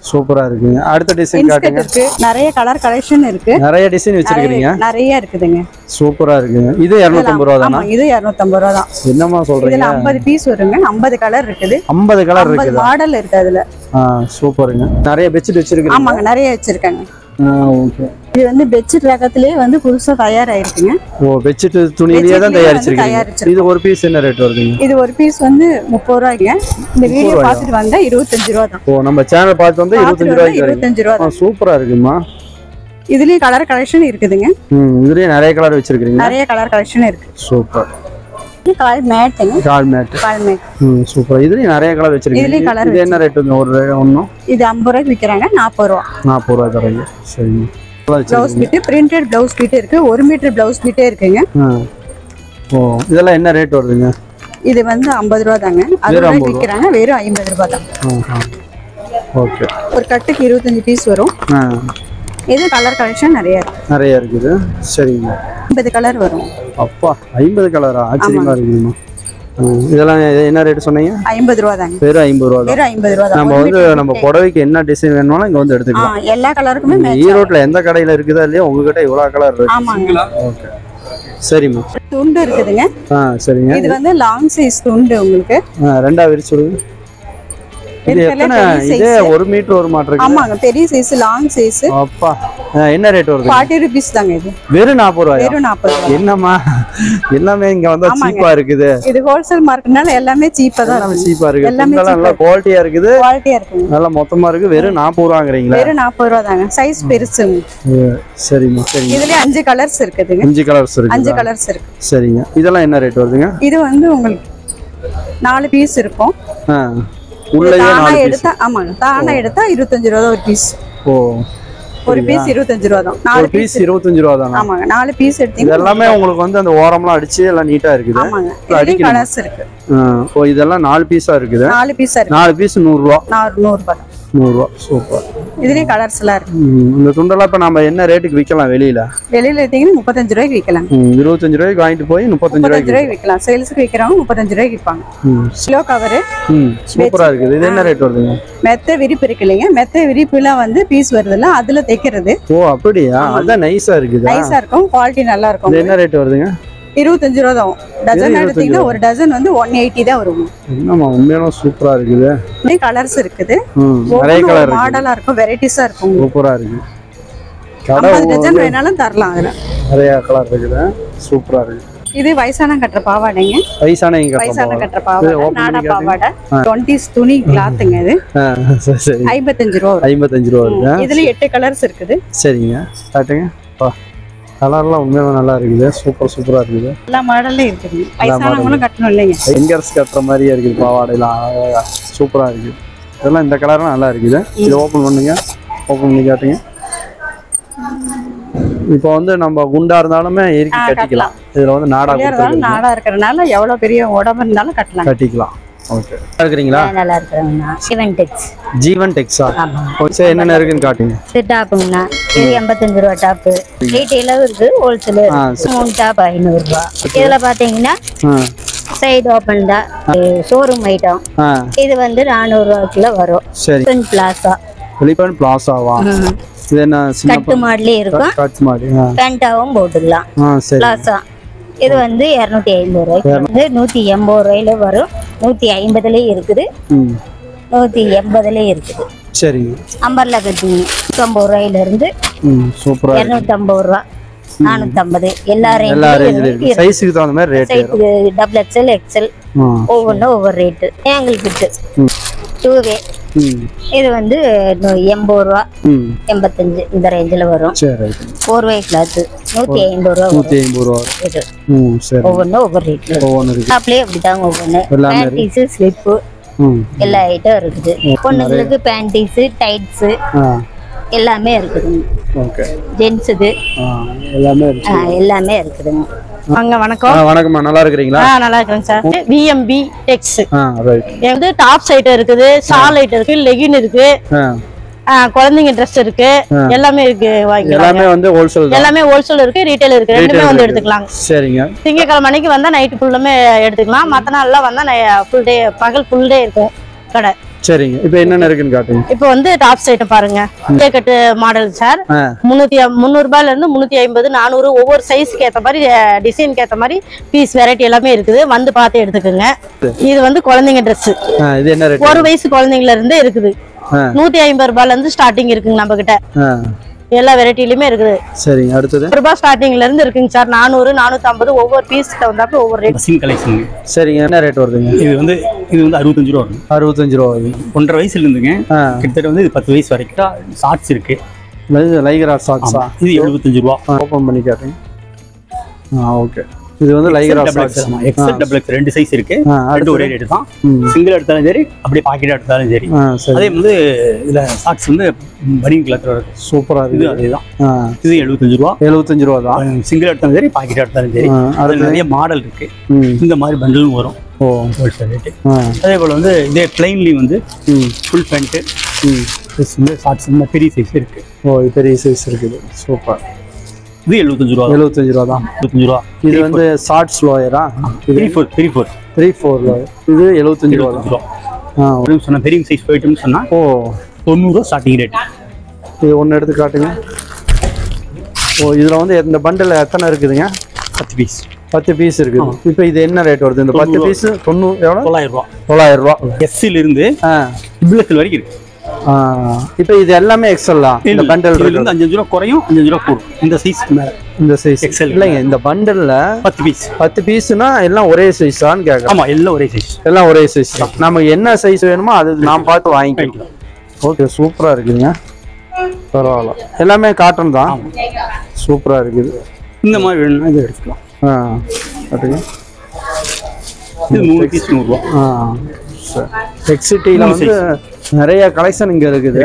சூப்பரா இருக்குங்க. அடுத்த டிசைன் காட்டுங்க.
இருக்கு, நிறைய கலர் கலெக்ஷன் இருக்கு,
நிறைய டிசைன் வச்சிருக்கீங்க.
நிறைய இருக்குதுங்க.
சூப்பரா இருக்குங்க. இது 250 ரூபாய் தானா?
இது 250 ரூபாய் தான்.
என்னமா சொல்றீங்க?
இதுல 50 பீஸ் வருங்க, 50 கலர் இருக்குது.
50 கலர் இருக்குது,
50 மாடல் இருக்கு அதுல.
சூப்பருங்க. நிறைய பெட்ஷீட் வச்சிருக்கீங்க?
ஆமாங்க, நிறைய வச்சிருக்காங்க.
ஓகே.
இது வந்து பெட்ஷீட் ரகத்திலே புதுசா தயாராயிருக்குங்க.
ஓ, பெட்ஷீட் துணியிலேயே தான் தயாரிச்சிருக்கீங்க. இது ஒரு பீஸ் என்ன ரேட் வருதுங்க?
இது ஒரு பீஸ் 30 ரூபாய்ங்க. இந்த வீடியோ பார்த்துட்டு வந்தா 25 ரூபாய் தான்.
ஓ, நம்ம சேனல் பார்த்து வந்து 25 ரூபாய்க்கு.
25 ரூபாய்.
சூப்பரா இருக்குமா?
இதுலயே கலர் கலெக்ஷன் இருக்குதுங்க.
இதுலயே நிறைய கலர் வச்சிருக்கீங்க.
நிறைய கலர் கலெக்ஷன் இருக்கு.
சூப்பர்.
இது கால் மேட்ங்க.
கால் மேட். சூப்பர். இதுலயே நிறைய கலர் வச்சிருக்கீங்க. இது என்ன ரேட் ஒரு ஒண்ணு? இது 50 ரூபாய்க்கு விக்கறாங்க. 40 ரூபாய். 40 ரூபாய் தரீங்க. சரி. Blouse bit, printed blouse bit இருக்கு. 1 மீட்டர் ப்ளவுஸ் பீட்டே இருக்குங்க. ஓ, இதெல்லாம் என்ன ரேட் வருதுங்க? இது 50 ரூபாய் தாங்க. அது விக்கறாங்க வெறும் 50 ரூபாய் தான். ஓகே. ஒரு கட்டுக்கு 25 பீஸ் வரும். இது கலர் கலெக்ஷன் நிறைய இருக்குது. சரிங்க. 50 கலர் வரும். அப்பா, 50 கலரா? ஆச்சரியமா இருக்குமா? இதெல்லாம் என்ன ரேட் சொன்னீங்க? 50 ரூபாய் தாங்க. வெறும் 50 ரூபாய் தான். வெறும் 50 ரூபாய் தான். நம்ம புடவைக்கு என்ன டிசைன் வேணும்னாலும் இங்க வந்து எடுத்துக்கலாம். எல்லா கலருக்குமே மேட்ச். ஈரோட்ல எந்த கடையில இருக்குதா இல்லையா உங்ககிட்ட இவ்வளவு கலர் இருக்கு? ஆமாங்க. ஓகே. சரிம்மா. துண்டு இருக்குதுங்க. சரிங்க. இது லாங் சைஸ் துண்டு உங்களுக்கு. ரெண்டா விரிச்சு விடுங்க. இது எத்தனை? இது 1 மீட்டர் ஒரு மாட்டர் இருக்கு. ஆமாங்க, பெரிய சைஸ், லாங் சைஸ். அப்பா, என்ன ரேட் வருது? 40 ரூபீஸ் தாங்க. இது வெறும் 40 ரூபாய். வெறும் 40 ரூபாய். என்னம்மா, எல்லாமே இங்க வந்தா சீப்பா இருக்குது. இது ஹோல்சேல் மார்க்கெட்னால எல்லாமே சீப்பா தான் இருக்கு. சீப்பா இருக்கு. எல்லாமே நல்ல குவாலிட்டியா இருக்குது. குவாலிட்டியா இருக்கு. நல்ல மொத்தமா இருக்கு. வெறும் 40 ரூபாய்ங்கறீங்களா? வெறும் 40 ரூபாய் தாங்க. சைஸ் பெருசுங்க. சரிம்மா. சரி. இதுல 5 கலர்ஸ் இருக்குதுங்க. 5 கலர்ஸ் இருக்கு. 5 கலர்ஸ் இருக்கு. சரிங்க. இதெல்லாம் என்ன ரேட் வருதுங்க? இது உங்களுக்கு 4 பீஸ் இருக்கும். உள்ளேயே 4 பீஸ். ஆமாங்க, தானா எடுத்தா 25 ரூபாய் ஒரு பீஸ். ஓ, ஒரு பீஸ் 25 ரூபாய் தான். 4 பீஸ் 25 ரூபாய் தான். ஆமாங்க, 4 பீஸ் எடுத்தீங்க. இதெல்லாம் உங்களுக்கு வந்து அந்த ஓரம்லாம் அடிச்சு எல்லாம் நீட்டா இருக்குது. ஆமாங்க, இதுல கலர்ஸ் இருக்கு. ஓ, இதெல்லாம் 4 பீஸா இருக்குது. 4 பீஸா இருக்கு. 4 பீஸ் 100 ரூபாய். 100 ரூபாய். 100 ரூபாய். சூப்பர். இதுலயே கலர்ஸ் எல்லாம் இருக்கு. இந்த துண்டெல்லாம் இப்ப நம்ம என்ன ரேட்டுக்கு விக்கலாம் வெளியில? வெளியில எடுத்தீங்கன்னா 35 ரூபாய்க்கு விக்கலாம். 25 ரூபாய்க்கு வாங்கிட்டு போய் 35 ரூபாய்க்கு விக்கலாம். சேல்ஸ்க்கு விக்கிறவங்க 35 ரூபாய்க்கு விப்பாங்க. Kilo cover. சூப்பரா இருக்குது. இது என்ன ரேட் வருதுங்க? மெத்த விரிப்பு இருக்கு இல்லைங்க, மெத்த விரிப்புலாம் பீஸ் வருதுல்ல, அதுல தைக்கிறது. ஓ, அப்படியா? அதான் நைஸா இருக்குது. நைஸா இருக்கும், குவாலிட்டி நல்லா இருக்கும். இது என்ன ரேட் வருதுங்க? 25 ரூபாய் தான். டஜன் எடுத்தீங்கன்னா ஒரு டஜன் 180 தான் வரும். என்னமா உண்மையான சூப்பரா இருக்குது. நிறைய கலர்ஸ் இருக்குது. நிறைய கலர் மாடலா இருக்கும், வெரைட்டிஸா இருக்கும். சூப்பரா இருக்கு. 50 டஜன் வேணாலும் தரலாம். அதுல நிறைய கலர் இருக்குது. சூப்பரா இருக்கு. இது வயசான கட்டுற பாவாடைங்க. வயசான கட்டுற பாவாடை, நாடா பாவாடை. 20s துணி கிளாத்துங்க இது. சரி. 55 ரூபாய். 55 ரூபாய் இருக்கு. இதுல 8 கலர்ஸ் இருக்குது. சரிங்க, காட்டுங்க. கலர்லாம் உண்மையாக நல்லா இருக்குது. சூப்பரா இருக்குது. எல்லா மாடல்லையும் இருக்குது. வயசானவங்களும் கட்டணும் இல்லைங்க, எங்கர்ஸ் கட்டுற மாதிரியே இருக்குது. பாவாடைலாம் சூப்பரா இருக்கு. இதெல்லாம் இந்த கலர்லாம் நல்லா இருக்குது. இது ஓப்பன் பண்ணுங்க, ஓப்பன் பண்ணி காட்டுங்க. இப்போ நம்ம குண்டா இருந்தாலுமே ஏறி கட்டிக்கலாம். இதுல நாடா இருக்கிறதுனால எவ்வளவு பெரிய உடம்பு இருந்தாலும் கட்டிக்கலாம். ஓகே. இருக்கீங்களா? நல்லா இருக்கறேன்னா. ஜீவன் டெக்ஸ். ஜீவன் டெக்ஸா? ஓகே. என்னென்ன இருக்குன்னு காட்டுங்க. இது டாப்புங்கண்ணா. இது 85 ரூபாய் டாப். ரீட்டைலரும் இருக்கு, ஹோல்சேல். 3 டாப் 500 ரூபாய். இதுல பாத்தீங்கன்னா சைடு ஓபன் தான், ஷோரூம் ஐட்டம். இது 400 ரூபாய்க்குள்ள வரும். சரி. பிளாசா. வெளிப்பன் பிளாசாவா? இது என்ன கட் மாடலே இருக்கும். Cut model. பேண்டாவும் போட்டுக்கலாம். சரி. பிளாசா இது 250 ரூபாய்க்கு 180 ரூபாயில வரும். 150லயும் இருக்குது, 180லயும் இருக்குது. சரி. அம்பர்லா கட்டிங்க 50 ரூபாயில இருந்து 250 ரூபாய், 450 எல்லா ரேஞ்சிலும். சைஸ்க்கு தகுந்த மாதிரி ரேட். சைஸ்க்கு டபுள் எக்ஸ்எல், எக்ஸ்எல் ஒவ்வொன்றும் ஒவ்வொரு ரேட்டு. ஆங்கிள் ஃபிட் 2 வே. இது 80 ரூபா, 85 இந்த ரேஞ்சில் வரும். 4 வே கிளாத் 150 ரூபா. 150 ரூபா. இது ஒவ்வொன்றும் ஒவ்வொரு ரேட்ல. அப்படியே அப்படிதாங்க ஒவ்வொன்று. பேண்டீஸு, ஸ்லிப்பு எல்லா ஐட்டம் இருக்குது. பொண்ணுங்களுக்கு பேண்டீஸு, டைட்ஸு எல்லாமே இருக்குதுங்க. ஓகே. ஜென்ஸுக்கு எல்லாமே இருக்குதுங்க. வாங்க. வணக்கம். வணக்கம்மா, நல்லா இருக்கீங்களா? நல்லா இருக்கேன் சார். விஎம்பி டெக்ஸ். ரைட். டாப் சைட் இருக்குது, ஷால் ஐட்டம் இருக்கு, லெகின் இருக்கு,
குழந்தைங்க ட்ரெஸ் இருக்கு, எல்லாமே இருக்கு.
எல்லாமே வந்து ஹோல்சேல்
எல்லாமே ஹோல்சேல் இருக்கு, ரீட்டைல் இருக்கு, ரெண்டுமே வந்து எடுத்துக்கலாம்.
சரிங்க.
திங்கட்கிழமை அன்னைக்கு வந்தா நைட் ஃபுல்லுமே எடுத்துக்கலாம். மத்த நாள்லாம் வந்தா ஃபுல் டே பகல் ஃபுல் டே இருக்கும் கடை.
சரிங்க. இப்போ என்னென்ன இருக்குன்னு காட்டுங்க.
இப்போ வந்து டாப்ஸ் ஐட்டம் பாருங்க. கட்டு மாடல் சார் 300 ரூபாயில இருந்து 350 400 ஒவ்வொரு சைஸ்க்கு ஏத்த மாதிரி டிசைனுக்கு ஏத்த மாதிரி பீஸ் வெரைட்டி எல்லாமே இருக்குது. வந்து பார்த்து எடுத்துக்கோங்க. இது வந்து குழந்தைங்க ட்ரெஸ்.
இது என்ன ரேட்?
1 வயசு குழந்தைங்கள இருந்து இருக்குது. 150 ரூபாயில இருந்து ஸ்டார்டிங் இருக்குங்க நம்ம கிட்ட. எல்லா வெரைட்டிலயுமே இருக்குது.
சரிங்க. அடுத்தது
ரூபாய் ஸ்டார்டிங்ல இருந்து இருக்குங்க சார். 400 450 ஒவ்வொரு பீஸ் தகுந்தாப்புல ஒவ்வொரு ரேட்.
சிங் கலெக்ஷன்.
சரிங்க. என்ன ரேட் வருதுங்க?
இது வந்து 65 ரூபா வரும்.
65 ரூபா வருது.
1.5 வயசுல இருந்துங்க கிட்டத்தட்ட வந்து இது 10 வயசு வரைக்கும் ஷார்ட்ஸ் இருக்கு.
லைக்ரா ஷார்ட்ஸா?
இது 75 ரூபா.
ஓபன் பண்ணி காட்டுங்க. ஓகே. இது வந்து lycra shorts.
XL double X 2 size இருக்கு. ரெண்டு ஒரே ரேட் தான். சிங்கிள் எடுத்தாலும் சரி, அப்படியே பாக்கெட் எடுத்தாலும் சரி. அதே வந்து இதுல ஷார்ட்ஸ் வந்து பனியன் கலர் இருக்கு.
சூப்பரா இருக்கு.
அதுதான். இது 75 ரூபா.
75 ரூபா தான்.
சிங்கிள் எடுத்தாலும் சரி, பாக்கெட் எடுத்தாலும் சரி. அதுல நிறைய மாடல் இருக்கு. இந்த மாதிரி பண்டலும் வரும். Wholesale rate. அதே போல வந்து இதே பிளைன்லி வந்து ஃபுல் பேண்ட் ஷார்ட்ஸ் பெரிய சைஸ் இருக்கு.
பெரிய சைஸ் இருக்குது. சூப்பர்.
இது 75 ரூபா.
75 ரூபா தான்.
75 ரூபா.
இது வந்து ஷார்ட்ஸ் லோயரா? 34 லோயர். இது 75 ரூபா தான்.
சொன்ன பெரிய சைஸ் போயிட்டுன்னு சொன்னா 90 ரூபா ஸ்டார்டிங் ரேட்.
இது ஒன்று எடுத்து காட்டுங்க. இதுல வந்து இந்த பண்டில் எத்தனை இருக்குதுங்க?
10 பீஸ்.
10 பீஸ் இருக்குது. இப்போ இது என்ன ரேட் வருது? இந்த 10 பீஸ் 90 எவ்வளோ?
900 ரூபா.
900 ரூபா.
எஸ்ல இருந்து பிளஸ்ல வரைக்கும் இருக்கு.
இப்போ இது எல்லாமே எக்ஸ்எல் தான். இந்த பண்டல்
இருந்து 5 ரூபா குறையும், 5 ரூபா கூடும். இந்த சைஸ் மேல
இந்த சைஸ்
எக்ஸ்எல்
இல்லைங்க. இந்த பண்டல்ல
10 பீஸ்னா
எல்லாம் ஒரே சைஸ் தான் கேட்குறேன்.
ஆமா, எல்லாம் ஒரே சைஸ்.
எல்லாம் ஒரே சைஸ் தான். நமக்கு என்ன சைஸ் வேணுமோ அது நாம் பார்த்து வாங்கிக்கலாம். ஓகே, சூப்பரா இருக்குதுங்க. பரவாயில்ல. எல்லாமே காட்டன் தான். சூப்பரா இருக்குது.
இந்த மாதிரி வேணும்னா இதை எடுத்துக்கலாம்.
காட்டுங்க.
இது 3 பீஸ் 100 ரூபா.
டெக்ஸ்டைல வந்து நிறைய கலெக்ஷன் இங்க இருக்குது.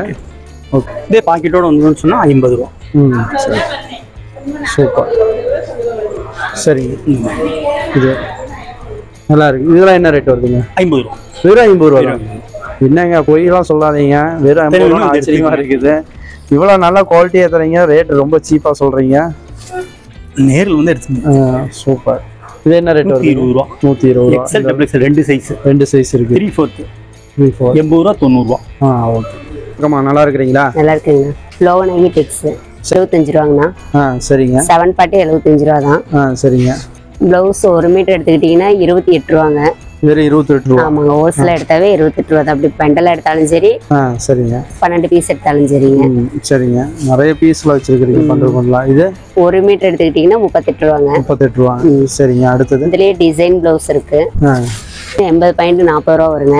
ஓகே.
இதே பாக்கெட்டோட வந்துன்னு சொன்னா 50 ரூபா.
சரி. சூப்பர். சரிங்க. இது நல்லா இருக்கு. இதெல்லாம் என்ன ரேட் வருதுங்க?
50 ரூபா.
வெறும் 50 ரூபா தான். என்னங்க பொய்யெல்லாம் சொல்லாதீங்க. வெறும் 50 ரூபா ஆச்சரியமா இருக்குது. இவ்வளவு நல்ல குவாலிட்டியா தரீங்க, ரேட் ரொம்ப சீப்பா சொல்றீங்க.
நேர்ல வந்து எடுத்துங்க.
சூப்பர். இது என்ன ரேட் வருது?
120 ரூபா.
120 ரூபா.
எக்ஸ்எல் டபுள் எக்ஸ்எல் 2 சைஸ்
இருக்கு.
3/4 80 ரூபா 90 ரூபா.
ஓகே. அம்மா நல்லா இருக்கீங்களா?
நல்லா இருக்குங்க. ஃப்ளோவன் ஐவி டெக்ஸ் 75 ரூபாங்கண்ணா.
சரிங்க.
7 பாட்டு 75 ரூபா தான்.
சரிங்க.
பிளவுஸ் 1 மீட்டர் எடுத்துக்கிட்டீங்கன்னா 28 ரூபாங்க.
வெறும் 28 ரூபா.
ஆமாங்க. ஹோல்சேல் எடுத்தாவே 28 ரூபா தான். அப்படி பெண்டல் எடுத்தாலும் சரி,
சரிங்க,
12 பீஸ் எடுத்தாலும் சரிங்க.
சரிங்க. நிறைய பீஸ்ல வச்சிருக்கீங்க. பண்ணலாம். இது
1 மீட்டர் எடுத்துக்கிட்டீங்கன்னா 38 ரூபாங்க.
38 ரூபா. சரிங்க. அடுத்தது
இதுலயே டிசைன் பிளவுஸ் இருக்கு. 80 பாயிண்ட் 40 ரூபா வருங்க.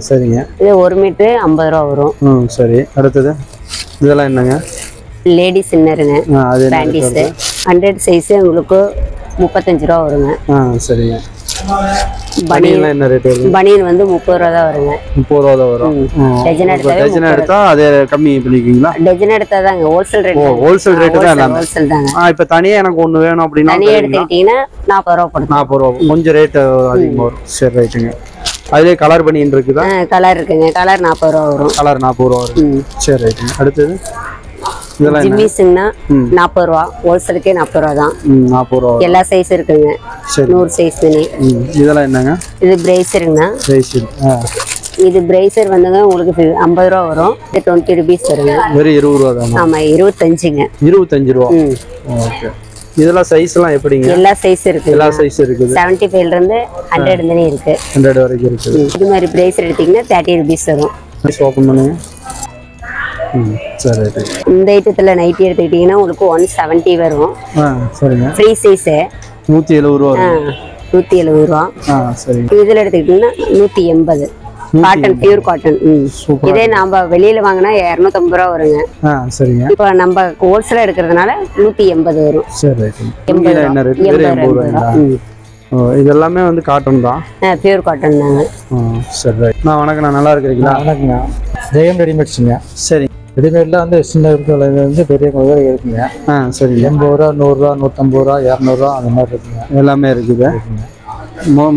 சரிங்க.
இது 1 மீட்டர் 50 ரூபா வரும்.
சரி. அடுத்தது இதெல்லாம் என்னங்க?
லேடிஸ் இன்னருங்க. பேண்டிஸ் 100 சைஸ் உங்களுக்கு 35 ரூபா வருங்க.
சரிங்க.
பனியன்
என்ன ரேட் வருது?
பனியன் வந்து 30 ரூபா தான் வருங்க.
30 ரூபா தான் வரும். டஜன் எடுத்தா அதே கம்மி பண்ணிக்குவீங்களா?
டஜன் எடுத்தாதாங்க ஹோல்சேல் ரேட்.
ஹோல்சேல் ரேட் தான் எல்லாமே.
ஹோல்சேல் தாங்க.
இப்போ தனியா எனக்கு ஒன்னு வேணும் அப்படினா
தனியா எடுத்துக்கிட்டீங்கன்னா 40 ரூபா போடுங்க.
40 ரூபா. கொஞ்சம் ரேட் அதிகமா வரும். சரி, ரைட்டுங்க. அதுல கலர் பனியன் இருக்குதா?
கலர் இருக்குங்க. கலர் 40 ரூபா வரும்.
கலர் 40 ரூபா வரும். சரி, ரைட்டுங்க. அடுத்தது இதெல்லாம்
ஜிம்மிஸ்னா 40 ரூபா. ஹோல்சேலுக்கே 40 ரூபா தான்.
40 ரூபா.
எல்லா சைஸ் இருக்குங்க. 100 சைஸ் துணி.
இதெல்லாம் என்னங்க?
இது பிரேசருங்க.
பிரேசர்.
இது பிரேசர் வந்துங்க உங்களுக்கு 50 ரூபா வரும். இது 20 rupees வருங்க.
வெறும் 20 ரூபா தான்.
ஆமா, 25ங்க.
25 ரூபா. ஓகே. இதெல்லாம் சைஸ் எல்லாம் எப்படிங்க?
எல்லா சைஸ் இருக்கு.
எல்லா சைஸ் இருக்குது.
75 ல இருந்து 100 வரை இருக்கு.
100 வரைக்கும் இருக்குது.
இது மாதிரி பிரேசர் எடுத்தீங்கன்னா 30 rupees வரும்.
ஓபன் பண்ணுங்க. சரி.
இந்த ஐட்டத்துல நைட்டி எடுத்துக்கிட்டீங்கன்னா உங்களுக்கு 170 வரும்.
சரிங்க.
ஃப்ரீ சைஸ்
170 ரூபா வரும்.
170 ரூபா.
சரி.
இதுல எடுத்துக்கிட்டீங்கன்னா 180. Cotton, pure cotton. இதே நாம வெளியில வாங்கினா 250 ரூபா வருங்க.
சரிங்க.
இப்போ நம்ம ஹோல்சேல் எடுக்கிறதுனால 180 வரும்.
சரி. என்ன ரேட்? 80 ரூபா. இதெல்லாமே வந்து காட்டன் தான்.
பியூர் காட்டன் தாங்க.
சரி. வணக்கம். நல்லா இருக்கிறீங்களா?
வணக்கங்க. ஜெயம் ரெடிமேட்ஸுங்க.
சரி.
ரெடிமேட்ல வந்து சின்ன வந்து பெரிய வரை இருக்குங்க.
சரி.
80 ரூபா, 100 ரூபா, 150 ரூபா, 200 ரூபா அந்த மாதிரி இருக்குங்க.
எல்லாமே இருக்குது.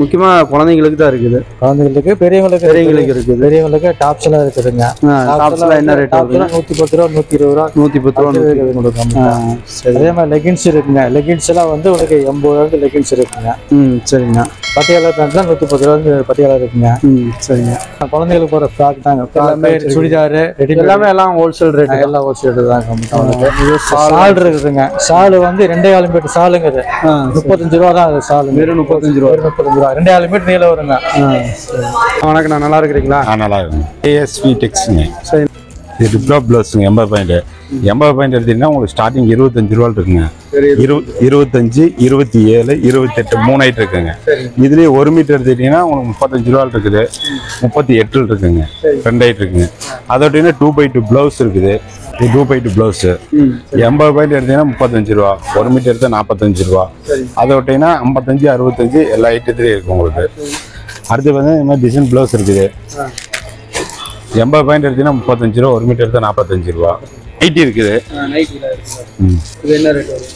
முக்கியமா குழந்தைங்களுக்கு தான் இருக்குது.
குழந்தைங்களுக்கு பெரியவங்களுக்கு இருக்குது. பெரியவங்களுக்கு டாப்ஸ் எல்லாம் இருக்குதுங்க.
டாப்ஸ்ல என்ன ரேட் வருது?
110 ரூபா 120 ரூபா
110 ரூபா.
அதே மாதிரி லெகின்ஸ் இருக்குங்க. லெகின்ஸ் எல்லாம் வந்து உங்களுக்கு 80 ரூபாய்க்கு லெகின்ஸ் இருக்குங்க.
சரிங்க.
பட்டியாலா பேண்ட்லாம் 110 ரூபாய்க்கு பட்டியாலா இருக்குங்க.
சரிங்க.
குழந்தைங்களுக்கு போற ஃப்ராக் தாங்க. எல்லாமே சுடிதார்
எல்லாமே எல்லாம் ஹோல்சேல் ரேட்.
எல்லாம் ஹோல்சேல் ரேட் தாங்க. ஷால் இருக்குதுங்க. ஷால் வந்து 2.5 மீட்டர் ஷாலுங்குது 35 ரூபா தான். அது ஷால்
வெறும் 35 ரூபா.
2.5 மீட்டர் நீளம் வருங்க.
வணக்கம், நான் நல்லா இருக்கிறீங்களா?
நல்லா இருக்குங்க. ASV டெக்ஸ்ங்க.
சரி.
இது டிப்ளோ ப்ளவுஸுங்க. 80 பாயிண்ட் எடுத்தீங்கன்னா உங்களுக்கு ஸ்டார்டிங் 25 ரூபா இருக்குங்க. 25, 27, 28 3 ஐட்டம் இருக்குங்க. இதுலேயே 1 மீட்டர் எடுத்துக்கிட்டீங்கன்னா உங்களுக்கு 35 ரூபா இருக்குது. 38 இருக்குங்க. 2 ஐட்டம் இருக்குங்க. அதோட 2x2 ப்ளவுஸ் இருக்குது. 2x2 ப்ளவுஸ் 80 பாயிண்ட் எடுத்தீங்கன்னா 35 ரூபா. 1 மீட்டர் எடுத்தால் 45 ரூபா. அதை விட்டீங்கன்னா 55, 65 எல்லா ஐட்டத்துலேயும் இருக்குது உங்களுக்கு. அடுத்து வந்து இந்த மாதிரி டிசைன் ப்ளவுஸ் இருக்குது. 80 பாயிண்ட் எடுத்தீங்கன்னா 35 ரூபா. 1 மீட்டர் எடுத்தால் 45 ரூபா. நைட்டி இருக்குது.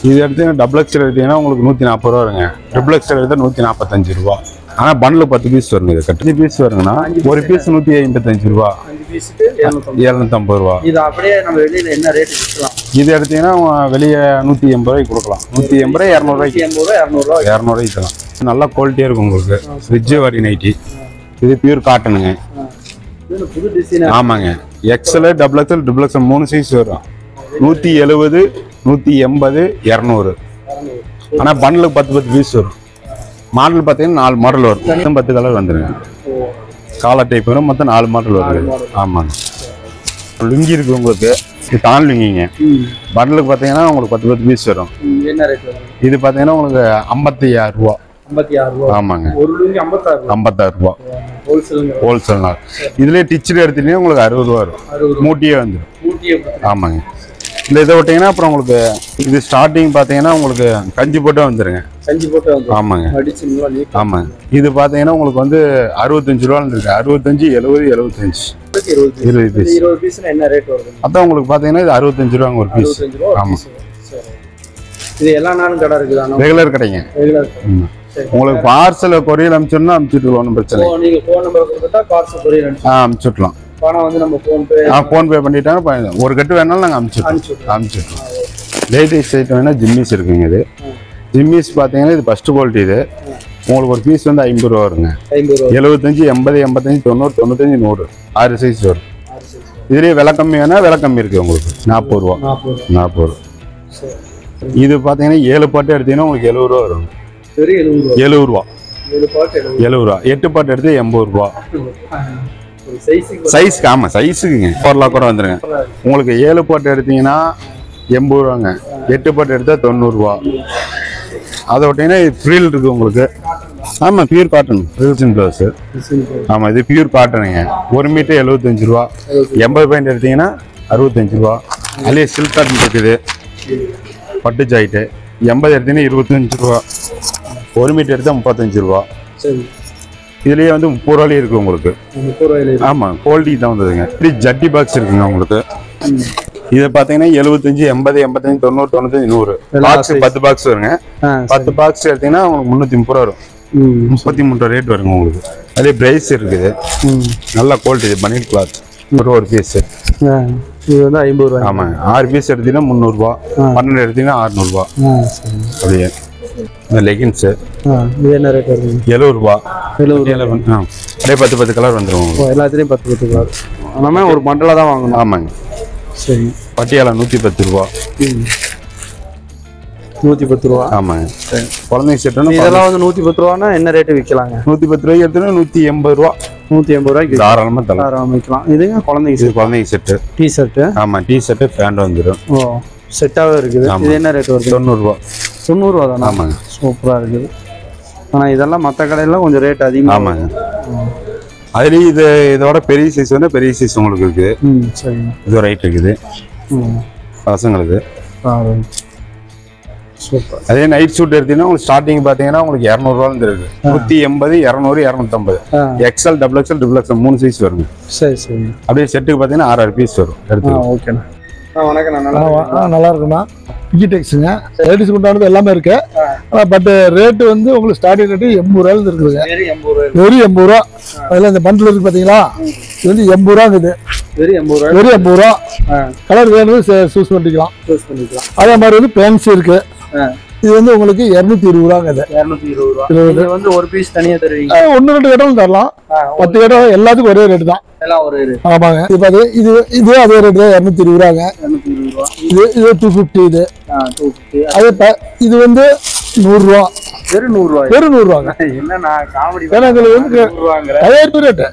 இது எடுத்தீங்கன்னா டபுள் எக்ஸ்எல் எடுத்தீங்கன்னா உங்களுக்கு 140 ரூபா வருங்க. ட்ரிபிள் எக்ஸ்எல் எடுத்தால் 145 ரூபா. ஆனால் பண்டில் 10 பீஸ் வருங்க. இது 10 பீஸ் வருங்கன்னா ஒரு பீஸ் 155 ரூபா. 750 ரூபா.
இது அப்படியே நம்ம வெளியில என்ன ரேட் விற்கலாம்?
இது எடுத்தீங்கன்னா வெளியே 180 ரூபாய்க்கு கொடுக்கலாம். 180 200 ரூபாய்க்கு 200 ரூபாய்க்கு தரலாம். நல்லா குவாலிட்டியாக இருக்கும் உங்களுக்கு. ஃப்ரிட்ஜ் வரி நைட்டி. இது பியூர் காட்டனுங்க.
புது டிசைன்.
ஆமாங்க. XL, double XL, triple XL 3 size வரும். 170, 180, 200. ஆனால் பண்டிலுக்கு 10 பீஸ் வரும். மாடல் பார்த்தீங்கன்னா 4 மாடல் வரும். 10 கலர் வந்துருங்க. காலர் டைப் வரும். மொத்தம் 4 மாடல் வருது. ஆமாங்க. லுங்கி இருக்கு உங்களுக்கு. இது தான் லுங்கிங்க. பண்டலுக்கு பார்த்தீங்கன்னா உங்களுக்கு 10 பீஸ் வரும்.
என்ன ரேட் வரும்?
இது பார்த்தீங்கன்னா உங்களுக்கு 56 ரூபா.
56 ரூபா.
ஆமாங்க.
ஒரு லுங்கி 56
ரூபா. ஹோல்சேல் நாள். இதுலேயே டிச்சில் எடுத்துட்டீங்கன்னா உங்களுக்கு 60 ரூபா வரும். மூட்டியே வந்துடும். ஆமாங்க. இல்லை இதை விட்டீங்கன்னா அப்புறம் உங்களுக்கு இது ஸ்டார்டிங் பார்த்தீங்கன்னா உங்களுக்கு கஞ்சி போட்டே வந்துருங்க. ஆமாங்க. ஆமாங்க. இது பார்த்தீங்கன்னா உங்களுக்கு வந்து 65 ரூபா இருக்கு. 65, 70, 75 20 பீஸ்.
என்ன ரேட் வருது?
அதான் உங்களுக்கு பார்த்தீங்கன்னா இது 65 ரூபாங்க ஒரு பீஸ். ஆமாம்.
இது எல்லா நாளும் கடை இருக்குதா?
ரெகுலர் கடைங்க. உங்களுக்கு பார்சல் கொரியர் அனுப்பிச்சோம்னா அனுப்பிச்சுட்டு ஒன்றும் பிரச்சனை இல்லை.
நீங்க ஃபோன் நம்பர் கொடுத்தா பார்சல் கொரியர்
அனுப்பிச்சுடலாம்.
பணம் வந்து நம்ம
ஃபோன்பே பண்ணிட்டாங்க. ஒரு கட்டு வேணாலும் நாங்கள் அனுப்பிச்சுட்றோம். லேட்டஸ்ட் ஐட்டம் வேணால் ஜிம்மிஸ் இருக்குங்க. இது ஜிம்மிஸ் பார்த்தீங்கன்னா இது ஃபஸ்ட்டு குவாலிட்டி. இது உங்களுக்கு ஒரு பீஸ் வந்து 50 ரூபா வருங்க. 75, 80, 85, 90, 95, 100 6 சைஸ் வரும். இதுலேயே விலை கம்மி வேணால் விலை கம்மி இருக்குது உங்களுக்கு. 40 ரூபா. 40 ரூபா. இது பார்த்தீங்கன்னா 7 பாட்டு எடுத்தீங்கன்னா உங்களுக்கு 70 ரூபா வரும். 70 ரூபா. 70 ரூபா. 8 பாட்டு எடுத்து 80 ரூபா. சைஸ்க்கு. ஆமாம், சைஸுக்குங்க. 4 லாக் கூட வந்துருங்க. உங்களுக்கு 7 பாட்டு எடுத்தீங்கன்னா 80 ரூபாங்க. 8 பாட்டு எடுத்தால் 90 ரூபா. அதை விட்டீங்கன்னா ஃப்ரீல் இருக்குது உங்களுக்கு. ஆமாம், பியூர் காட்டன் ஃப்ரீல்ஸின் ப்ளவுஸ். ஆமாம், இது பியூர் காட்டனுங்க. 1 மீட்டர் 75 ரூபா. 80 பாயிண்ட் எடுத்தீங்கன்னா 65 ரூபா. அதுலேயே சில்க் காட்டன் இருக்குது. பட்டு ஜாயிட்டு 80 எடுத்தீங்கன்னா 25 ரூபா. 1 மீட்டர் எடுத்தால் 35 ரூபா. இதுலேயே வந்து 30 ரூபாயிலே இருக்குது உங்களுக்கு. ஆமாம், குவாலிட்டி தான் வந்ததுங்க. இப்படி ஜட்டி பாக்ஸ் இருக்குங்க உங்களுக்கு. இதை பார்த்தீங்கன்னா 75, 80, 85, 90, 95, 100 பாக்ஸ் 10 பாக்ஸ் வருங்க. 10 பாக்ஸ் எடுத்தீங்கன்னா உங்களுக்கு 330 ரூபா வரும். 33 ரூபா ரேட் வருங்க உங்களுக்கு. அதே பிரைஸ் இருக்குது. நல்ல குவாலிட்டி பனியன் கிளாத். ஒரு பீஸ்
இது வந்து 50 ரூபா.
ஆமாங்க. 6 பீஸ் எடுத்தீங்கன்னா 300 ரூபா. 12 எடுத்தீங்கன்னா 600 ரூபா. அப்படியே இந்த லெகின்ஸு
இது என்ன ரேட் வருது?
70 ரூபா. 70. அப்படியே 10 கலர் வந்துடும்.
எல்லாத்துலேயும் 10 கலர். நம்ம ஒரு மண்டலாக தான் வாங்கணும்.
ஆமாங்க.
சரி.
பட்டியாலா 110 ரூபா.
110 ரூபா.
ஆமாங்க. குழந்தைங்க செட்டுனா
இதெல்லாம் வந்து 110 ரூபான்னா என்ன ரேட்டு விற்கலாங்க?
110 ரூபாய்க்கு எடுத்தோன்னா 180 ரூபா.
180 ரூபாய்க்கு
தாராளமாக தரலாம்.
விற்கலாம். இதுங்க குழந்தைங்க
செட்டு.
T shirt.
ஆமாம், டீ ஷர்ட்டு பேண்ட் வந்துடும்.
ஓ, செட்டாகவே இருக்குது. இது என்ன ரேட் வருது?
90 ரூபா.
90 ரூபா தானே?
ஆமாங்க.
சூப்பராக இருக்குது. ஆனால் இதெல்லாம் மற்ற கடையிலாம் கொஞ்சம் ரேட் அதிகமாக.
ஆமாங்க. அதுலேயும் இதோட பெரிய சைஸ் வந்து பெரிய சைஸ் உங்களுக்கு இருக்குது.
சரிங்க.
இது ரைட் இருக்குது பசங்களுக்கு.
சூப்பர்.
அதே நைட் சூட் எடுத்தீங்கன்னா உங்களுக்கு ஸ்டார்டிங் பார்த்தீங்கன்னா உங்களுக்கு 200 ரூபாயிலிருந்து இருக்கு. 180, 200, 250. XL, double XL, triple XL 3 size வருங்க.
சரி.
அப்படியே செட்டுக்கு பார்த்தீங்கன்னா 6 பீஸ் வரும். எடுத்து
ஓகேண்ணா. வணக்கம்.
நல்லா இருக்குண்ணா. விஜிடெக்ஸுங்க. லேடிஸ் உண்டானது எல்லாமே இருக்கு. பட் ரேட்டு வந்து உங்களுக்கு ஸ்டார்டிங் ரேட்டு 80 ரூபாயிலிருந்து இருக்குதுங்க. வெறும் 80 ரூபா. அதில் இந்த பண்டில் இருக்கு பார்த்தீங்களா, இது வந்து 80 ரூபாங்குது. வெறும் 80 ரூபா. கலர் வேணும் சூஸ் பண்ணிக்கலாம். அதே மாதிரி வந்து பேன்சி இருக்கு. இது வந்து உங்களுக்கு 220 ரூபாங்க. 220 ரூபா வந்து ஒரு பீஸ் தனியா தருவீங்க? 1-2 இடம் தரலாம். 10 இடம் எல்லாத்துக்கும் ஒரே ரேட்டு தான். ஆமாங்க. இது அதே ரேட்டு தான். 220 ரூபாங்க. இது 250. இது அதே இது வந்து 100 ரூபா. வெறும் 100 ரூபாங்க. என்னன்னா காமெடி ஏன்னா இதுல வந்து தயாரிப்பு ரேட்டு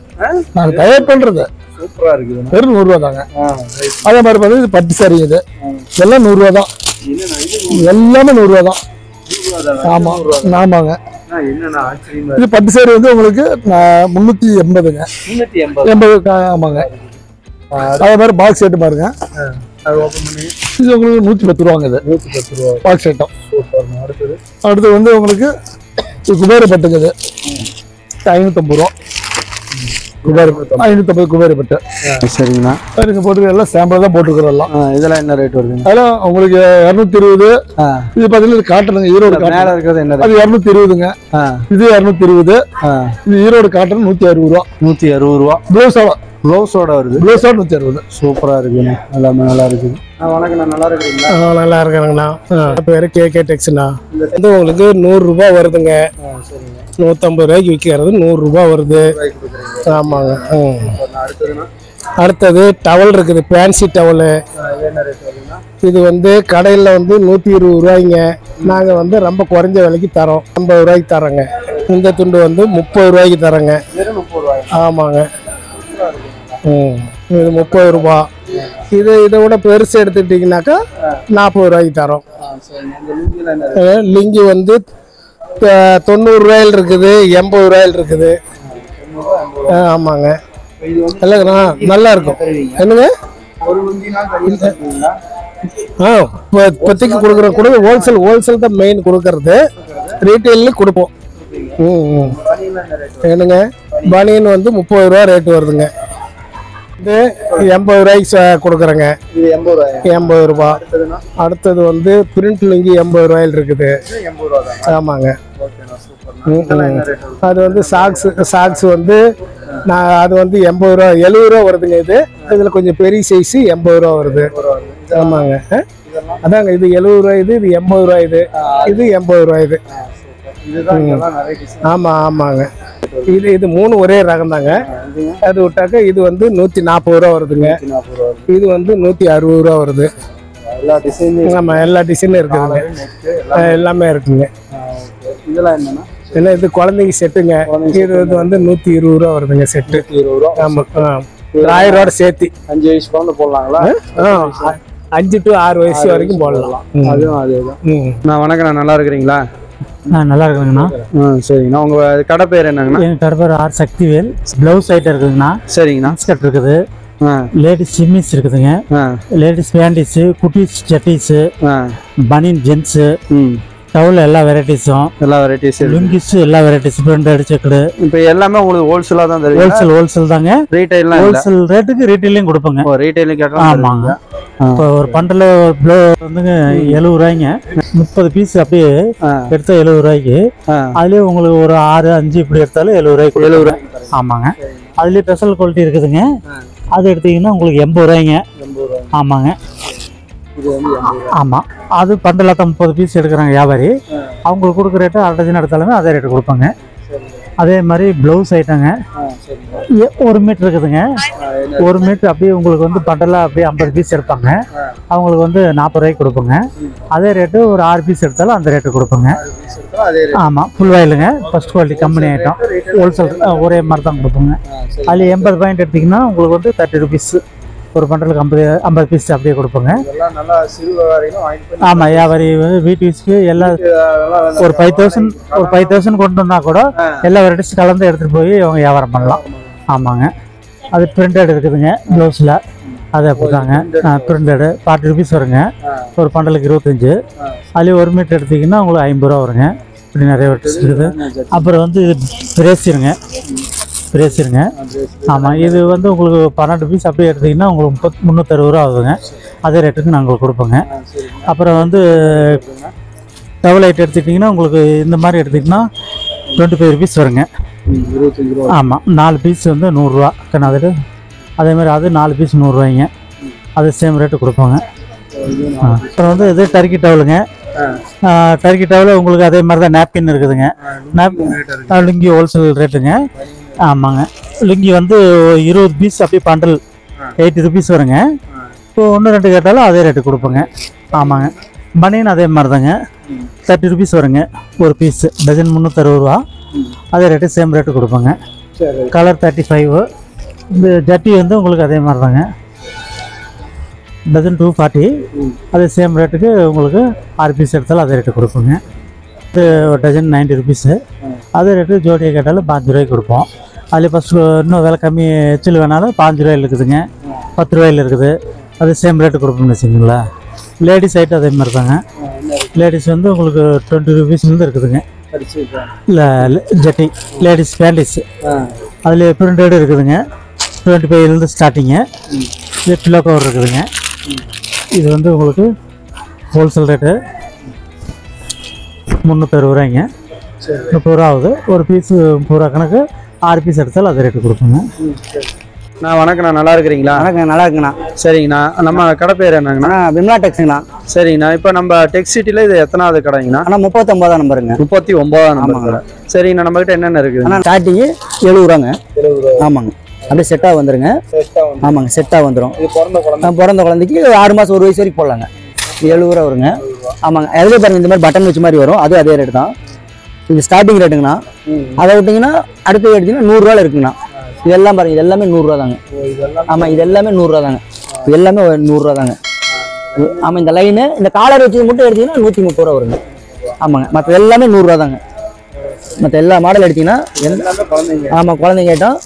நாங்க தயார் பண்றது சூப்பரா இருக்குது. வெறும் 100 ரூபா தாங்க. அதே மாதிரி பார்த்தா இது பட்டு சாரி. இது எல்லாம் 100 ரூபா தான். எல்லாமே 100 ரூபா தான். ஆமாங்க. இது பட்டு சாரி வந்து உங்களுக்கு 380ங்க. 80. ஆமாங்க. அதே மாதிரி பாக்ஸ் செட்டு பாருங்க. இது உங்களுக்கு 110 ரூபாங்க. இது 110 ரூபா பாக்ஸ் செட்டம். அடுத்து வந்து உங்களுக்கு குபேர பட்டுங்க. இது 550 ரூபா. 550 குபேர பட்டு.
சரிங்கண்ணா.
நீங்க போட்டு எல்லாம் சாம்பிள் தான் போட்டுக்கிறோம்.
இதெல்லாம் என்ன ரேட் வருதுங்க?
அதெல்லாம் உங்களுக்கு 220. இது பாத்தீங்கன்னா காட்டனுங்க. ஈரோடு
மேல இருக்கிறது என்ன?
அது 220ங்க. இது 220. இது ஈரோடு காட்டன் 160 ரூபா.
160 ரூபா. ப்ளவுஸோட வருது.
ப்ளவுஸோட 160.
சூப்பரா இருக்குங்க. எல்லாமே நல்லா இருக்குது. வணக்கம். நல்லா இருக்கிறீங்களா?
நல்லா இருக்கிறேங்கண்ணா. பேரு கேகே டெக்ஸ்ண்ணா. இது உங்களுக்கு 100 ரூபா வருதுங்க. 150 ரூபாய்க்கு விற்கிறது 100 ரூபா வருது. ஆமாங்க. அடுத்தது டவல் இருக்குது. Fancy towel. இது வந்து கடையில் வந்து 120 ரூபாய்ங்க. நாங்கள் வந்து ரொம்ப குறைஞ்ச விலைக்கு தரோம். 50 ரூபாய்க்கு தரோங்க. இந்த துண்டு வந்து 30 ரூபாய்க்கு தரோங்க. ஆமாங்க. இது 30 ரூபா. இதை விட பெருசு எடுத்துக்கிட்டிங்கனாக்கா 40 ரூபாய்க்கு தரோம். லிங்கி வந்து 90 ரூபாயில் இருக்குது, 80 ரூபாயில் இருக்குது. ஆமாங்க. இல்லைங்கண்ணா நல்லா இருக்கும். என்னங்க இப்போதைக்கு கொடுக்குற ஹோல்சேல் தான் மெயின் கொடுக்கறது. ரீட்டெயிலும் கொடுப்போம். என்னங்க பனியன் வந்து 30 ரூபா ரேட்டு வருதுங்க. இது 80 ரூபாய்க்கு கொடுக்குறேங்க. 80 ரூபா. அடுத்தது வந்து பிரிண்ட் லுங்கி 80 ரூபாயில் இருக்குது. ஆமாங்க. அது வந்து சாக்ஸ் வந்து அது வந்து 80 ரூபா 70 ரூபா வருதுங்க. இதில் கொஞ்சம் பெரிய சைஸு 80 ரூபா வருது. ஆமாங்க. அதாங்க இது 70 ரூபா. இது 80 ரூபா. இது 80 ரூபா. இது ஆமாங்க. இது 3 ஒரே ரகம் தாங்க. அது விட்டாக்க இது வந்து 140 ரூபா வருதுங்க. இது வந்து 160 ரூபா வருது. ஆமாம், எல்லா டிசைனும் இருக்குதுங்க. எல்லாமே இருக்குங்க. இது குழந்தைங்க செட்டுங்க. இது வந்து 120 ரூபா வருதுங்க செட்டு. ஆமாம். 1000 ரூபா சேர்த்து
5 வயசு குழந்தை போடலாங்களா?
5 to 6 வயசு வரைக்கும் போடலாம்.
அதுவும் அதேதான். வணக்கம். நல்லா இருக்கிறீங்களா?
நல்லா இருக்குங்கண்ணா.
சரிங்கண்ணா. உங்க கடை பேர் என்னங்கண்ணா?
என் கடை பேர் ஆர் சக்திவேல். ப்ளவுஸ் ஐட்டம் இருக்குதுங்கண்ணா.
சரிங்கண்ணா.
ஸ்கர்ட் இருக்குது. லேடிஸ் சிம்மிஸ் இருக்குதுங்க. லேடிஸ் பேண்டிஸ், குட்டீஸ் ஜெட்டிஸ், பனியன் ஜென்ஸ், டவுல் எல்லா வெரைட்டிஸும், லுங்கிஸ் எல்லா வெரைட்டிஸ், பிரிண்டட் செக்குடு.
இப்போ எல்லாமே உங்களுக்கு ஹோல்சேலா தான் தெரியும்?
ஹோல்சேல் தாங்க.
ரீட்டைல்லாம்
ஹோல்சேல் ரேட்டுக்கு ரீட்டைலையும் கொடுப்போங்க.
ரீட்டைலையும் கேட்டா?
ஆமாங்க. இப்போ ஒரு பண்டல் ப்ளவுஸ் வந்துங்க 70 ரூபாய்ங்க. 30 பீஸ் அப்படியே எடுத்தா 70 ரூபாய்க்கு. அதுலேயே உங்களுக்கு ஒரு 6, 5 இப்படி எடுத்தாலும் 70 ரூபாய்க்கு. 70 ரூபாய். ஆமாங்க. அதுலேயே ஸ்பெஷல் குவாலிட்டி இருக்குதுங்க. அது எடுத்தீங்கன்னா உங்களுக்கு 80 ரூபாய்ங்க. ஆமாங்க. ஆமாம். அது பண்டலாக தான் 30 பீஸ் எடுக்கிறாங்க வியாபாரி. அவங்களுக்கு கொடுக்குற ரேட்டு 1/2 டஜன் எடுத்தாலுமே அதே ரேட்டு கொடுப்பாங்க. அதே மாதிரி ப்ளவுஸ் ஐட்டங்க 1 மீட்டர் இருக்குதுங்க. 1 மீட்டர் அப்படியே உங்களுக்கு வந்து பண்டலாக அப்படியே 50 பீஸ் எடுப்பாங்க. அவங்களுக்கு வந்து 40 ரூபாய்க்கு கொடுப்போங்க. அதே ரேட்டு ஒரு 6 பீஸ் எடுத்தாலும் அந்த ரேட்டு கொடுப்போங்க. ஆமாம். ஃபுல் வாயிலுங்க. First quality company item. Wholesale ஒரே மாதிரி தான் கொடுப்போங்க. அதில் 80 பாயிண்ட் எடுத்திங்கன்னா உங்களுக்கு வந்து 30 ருபீஸ். ஒரு பண்டலுக்கு 50 பீஸ் அப்படியே கொடுப்போங்க. ஆமாம். வியாபாரி வந்து வீட்டு யூஸ்க்கு எல்லாம் ஒரு 5000 கொண்டு வந்தால் கூட எல்லா வெரைட்டிஸ் கலந்து எடுத்துகிட்டு போய் அவங்க வியாபாரம் பண்ணலாம். ஆமாங்க. அது பிரிண்டட் இருக்குதுங்க ப்ளவுஸில். அது அப்படிதாங்க. பிரிண்டடு 40 ருபீஸ் வருங்க. ஒரு பண்டலுக்கு 25. அதுலேயே 1 மீட்டர் எடுத்திங்கன்னா உங்களுக்கு 50 ரூபா வருங்க. இப்படி நிறைய வெரைட்டிஸ் இருக்குது. அப்புறம் வந்து இது பிரேசியருங்க. பிரேசிருங்க. ஆமாம், இது வந்து உங்களுக்கு 12 பீஸ் அப்படியே எடுத்திங்கன்னா உங்களுக்கு 360 ரூபா ஆகுதுங்க. அதே ரேட்டுக்கு நாங்கள் கொடுப்போங்க. அப்புறம் வந்து டபுள் ஐட் எடுத்துக்கிட்டிங்கன்னா உங்களுக்கு இந்த மாதிரி எடுத்திங்கன்னா 25 ருபீஸ் வருங்க. ஆமாம், 4 பீஸ் வந்து 100 ரூபா கண்ணாது. அதே மாதிரி அது 4 பீஸ் 100 ரூபாய்ங்க. அது சேம் ரேட்டு கொடுப்போங்க. அப்புறம் வந்து இது டர்க்கி டவலுங்க. டர்க்கி டவல் உங்களுக்கு அதே மாதிரி தான் நாப்கின் இருக்குதுங்க. லுங்கி ஹோல்சேல் ரேட்டுங்க. ஆமாங்க, லுங்கி வந்து 20 பீஸ் அப்படியே பண்டல் 80 ருபீஸ் வருங்க. இப்போ 1-2 கேட்டாலும் அதே ரேட்டு கொடுப்போங்க. ஆமாங்க, பனியன் அதே மாதிரி தாங்க 30 ருபீஸ் வருங்க ஒரு பீஸ். டஜன் 360 ரூபா. அதே ரேட்டு சேம் ரேட்டு கொடுப்போங்க. கலர் 35. இந்த ஜட்டி வந்து உங்களுக்கு அதே மாதிரி தாங்க டஜன் 240. அதே சேம் ரேட்டுக்கு உங்களுக்கு 6 பீஸ் எடுத்தாலும் அதே ரேட்டு கொடுப்போங்க. இது ஒரு டஜன் 90 ருபீஸு. அதே ரேட்டு ஜோடியை கேட்டாலும் 5 ரூபாய்க்கு கொடுப்போம். அதில் ஃபஸ்ட்டு இன்னும் விலை கம்மி எச்சில் வேணாலும் 5 ரூபாயில் இருக்குதுங்க, 10 ரூபாயில் இருக்குது. அது சேம் ரேட்டு கொடுப்போம்னு வச்சுங்களா. லேடிஸ் ஐட்டம் அதே மாதிரி தாங்க. லேடிஸ் வந்து உங்களுக்கு 20 ருபீஸ்லேருந்து இருக்குதுங்க. இல்லை ஜட்டி லேடிஸ் பேண்டிஸ் அதில் பிரிண்டடு இருக்குதுங்க. 25லேருந்து ஸ்டார்டிங்கு. இது பில்லோ கவர் இருக்குதுங்க. இது வந்து உங்களுக்கு ஹோல்சேல் ரேட்டு 360 ரூபாய்ங்க. 30 ரூபா ஆகுது ஒரு பீஸு. 30 ரூபா கணக்கு 6 பீஸ் எடுத்தாலும் அதே ரேட்டு கொடுப்போங்க.
வணக்கண்ணா, நல்லா இருக்கிறீங்களா?
வணக்கம், நல்லா இருக்குண்ணா.
சரிங்கண்ணா, நம்ம கடை பேர் என்னங்கண்ணா?
விமலா டெக்ஸுங்கண்ணா.
சரிங்கண்ணா, இப்போ நம்ம டெக் சிட்டியில் இது எத்தனாவது கடைங்கண்ணா?
ஆனால் 39ஆம் நம்பருங்க.
39ஆம் நம்பர். சரிங்கண்ணா, நம்மகிட்ட என்னென்ன இருக்குது?
ஆனால் ஸ்டார்டிங்கு 70 ரூபாங்க. ஆமாங்க, அப்படியே செட்டாக வந்துருங்க. ஆமாங்க, செட்டாக வந்துடும். பிறந்த குழந்தைக்கு 6 மாதம் 1 வயசு வரைக்கும் போடலாங்க. 70 ரூபா வருங்க. ஆமாங்க, அதிலே பாருங்க இந்த மாதிரி பட்டன் வச்ச மாதிரி வரும். அதுவும் அதே ரேட்டு தான். இது ஸ்டார்டிங் ரேட்டுங்கண்ணா. அதை விட்டிங்கன்னா அடுத்து எடுத்திங்கன்னா 100 ரூபாயில் இருக்குங்கண்ணா. இதெல்லாம் பாருங்க, இது எல்லாமே 100 ரூபா தாங்க. ஆமாம், இது எல்லாமே 100 ரூபா தாங்க. இது எல்லாமே 100 ரூபா தாங்க. ஆமாம், இந்த லைனு இந்த காலர் வச்சது மட்டும் எடுத்திங்கன்னா 130 ரூபா வருங்க. ஆமாங்க, மற்ற எல்லாமே 100 ரூபா தாங்க. மற்ற எல்லா மாடல் எடுத்திங்கன்னா ஆமாம், குழந்தைங்க ஐட்டம்.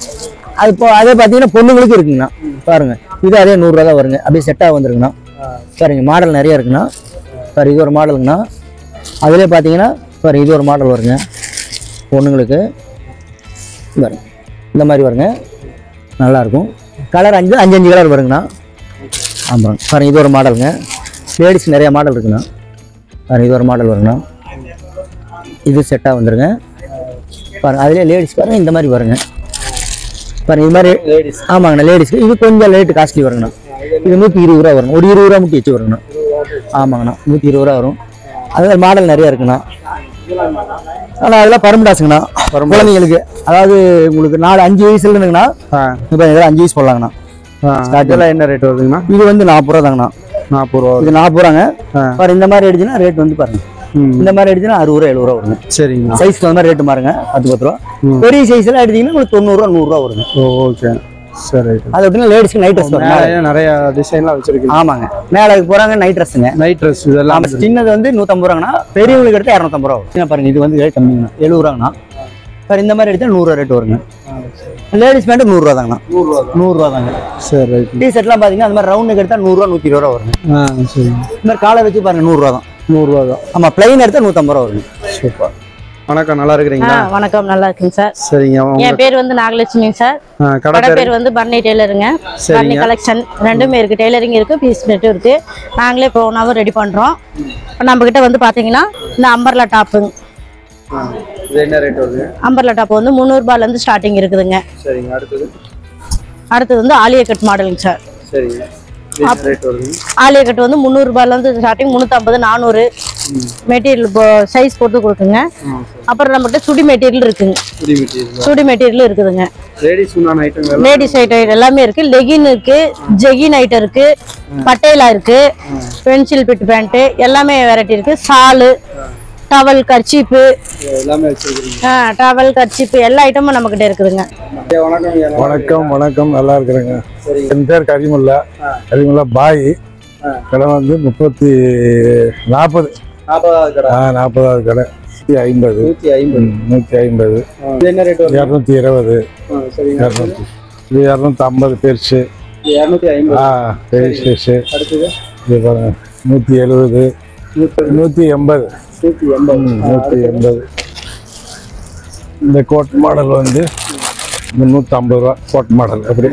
அது இப்போ அதே பார்த்தீங்கன்னா பொண்ணுங்களுக்கு இருக்குங்கண்ணா. பாருங்க, இது அதே 100 ரூபா தான் வருங்க. அப்படியே செட்டாக வந்துருங்கண்ணா. பாருங்க, மாடல் நிறையா இருக்குண்ணா. பாரு, இது ஒரு மாடலுங்கண்ணா. அதிலே பார்த்தீங்கன்னா பாரு, இது ஒரு மாடல் வருங்க பொண்ணுங்களுக்கு. பாருங்க, இந்த மாதிரி வருங்க, நல்லாயிருக்கும். கலர் 5 கலர் வருங்கண்ணா. ஆமாங்க, பாருங்க, இது ஒரு மாடலுங்க. லேடிஸ் நிறையா மாடல் இருக்குண்ணா. பாருங்க, இது ஒரு மாடல் வருங்கண்ணா. இது செட்டாக வந்துருங்க. பாருங்க, அதிலே லேடிஸ் பாருங்க, இந்த மாதிரி வருங்க. பாருங்க, இது மாதிரி லேடிஸ். ஆமாங்கண்ணா, லேடிஸ்க்கு இது கொஞ்சம் ரேட்டு காஸ்ட்லி வருங்கண்ணா. இது 120 ரூபா வரும். ஒரு 20 ரூபா மட்டும் வச்சு வருங்கண்ணா. ஆமாங்கண்ணா, 120 ரூபா வரும். அது மாடல் நிறையா இருக்குண்ணா. ஆனால் அதெல்லாம் பரம்படாசுங்கண்ணா குழந்தைங்களுக்கு. அதாவது உங்களுக்கு 4-5 வயசுல இருந்துங்கண்ணா. இப்போ இதெல்லாம் 5 வயசு போடலாங்கண்ணா.
இதெல்லாம் என்ன ரேட் வருதுங்கண்ணா?
இது வந்து 40 ரூபா தாங்கண்ணா.
40 ரூபா.
இது 40 ரூபாங்க. பாரு, இந்த மாதிரி எடுத்துன்னா ரேட் வந்து பாருங்க. இந்த மாதிரி எடுத்துன்னா 60 ரூபா 70 ரூபா வருங்க.
சரிங்க,
சைஸ்க்கு வந்து மாதிரி ரேட்டு மாறுங்க. 10 ரூபா. பெரிய சைஸ் எல்லாம் எடுத்தீங்கன்னா உங்களுக்கு 90 ரூபா 100 ரூபா வருங்க.
ஓகே, சரி.
அது எப்படின்னா லேடிஸ்க்கு நைட் ட்ரெஸ்
நிறைய டிசைன்லாம் வச்சிருக்கு.
ஆமாங்க, மேலே போறாங்க நைட் ட்ரெஸ்ஸுங்க.
நைட் ட்ரெஸ் இதெல்லாம்
சின்னது வந்து 150 ரூபாங்கண்ணா. பெரியவங்களுக்கு எடுத்து 250 ரூபா வரும். பாருங்க, இது வந்து ரேட் கம்மிங்கண்ணா. 70 ரூபாங்கண்ணா. பாரு, இந்த மாதிரி எடுத்தா 100 ரூபா ரேட் வருங்க. லேடிஸ் பேண்ட் 100 ரூபா தாங்கண்ணா. 100 ரூபா தாங்க.
சரி.
டிஷர்ட்லாம் பார்த்தீங்கன்னா அந்த மாதிரி ரவுண்டுக்கு எடுத்தா 100 ரூபா 120 ரூபா வருங்க.
சரி.
இந்த மாதிரி காலர் வச்சு பாருங்க 100 ரூபா தான்.
100 ரூபா தான்.
ஆமாம், பிளைன் எடுத்தா 150 ரூபா வருங்க.
சூப்பர். வணக்கம், நல்லா இருக்கிறீங்களா?
வணக்கம், நல்லா இருக்குங்க சார்.
சரிங்க,
என் பேர் வந்து நாகலட்சுமிங்க சார். கடை பேர் வந்து பர்னி டெய்லருங்க. பர்னி கலெக்ஷன் ரெண்டுமே இருக்கு. டெய்லரிங் இருக்கு, பீஸ் நெட்டும் இருக்கு. நாங்களே இப்போ 1 ஹவர் ரெடி பண்றோம். இப்போ நம்ம கிட்ட வந்து பாத்தீங்கன்னா இந்த அம்பர்லா டாப்புங்க.
இது என்ன ரேட் வருது?
அம்பர்லா டாப் வந்து 300 ரூபாயில இருந்து ஸ்டார்டிங் இருக்குதுங்க.
சரிங்க,
அடுத்தது வந்து ஆலியா கட் மாடலுங்க சார்.
சரிங்க,
ஆலியா கட் வந்து 300 ரூபாயில இருந்து ஸ்டார்டிங் 350 400 மெட்டீரியல் சைஸ் போட்டு கொடுக்குங்க. அப்புறம் நம்மகிட்ட சுடி மெட்டீரியல் இருக்குங்க. சுடி மெட்டீரியல் இருக்குதுங்க. லேடிஸ் ஐட்டம் எல்லாமே இருக்கு. லெகின் இருக்கு, ஜெகின் ஐட்டம் இருக்கு, பட்டேலா இருக்கு, பென்சில் பிட் பேண்ட் எல்லாமே வெரைட்டி இருக்கு. சாலு, டவல், கர்ச்சீப்பு எல்லாமே வச்சிருக்கீங்க. டவல், கர்ச்சீப்பு எல்லா ஐட்டமும் நம்ம கிட்ட இருக்குதுங்க.
வணக்கம், வணக்கம், நல்லா இருக்கிறேங்க. என் பேர் கரிமுல்லா பாய். கடை வந்து 40வது கடை. 150 கடை. 150 220 இது 250 பெருசு. பெருசு இது பாருங்க 170 180 180. இந்த கோட் மாடல் வந்து
350 ரூபா கோட் மாடல். அப்படி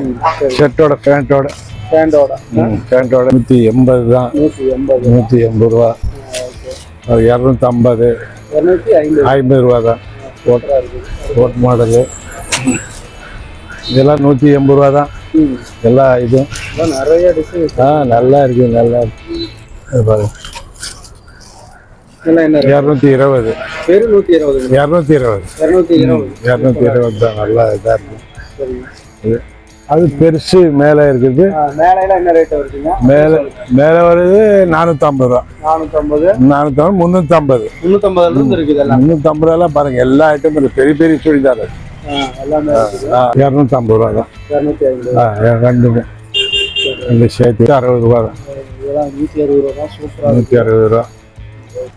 ஷர்ட்டோட பேண்டோட 180 தான். 180 ரூபா. அது 250 50 ரூபா தான் கோட் மாடலு. இதெல்லாம் 180 ரூபா தான். எல்லா இதுவும்
நிறைய டிசைன்
நல்லா இருக்கு. நல்லா இருக்கு. 220 தான். நல்லா இதா இருக்கு. அது பெருசு மேல இருக்குது. மேல வருது 450 ரூபா. 350 350 எல்லாம் பாருங்க. எல்லா ஐட்டமும் இருக்கு. பெரிய பெரிய சுடிதார் 250 ரூபா தான். ரெண்டுமே இந்த சேர்த்து 60 ரூபா தான். 160 ரூபா.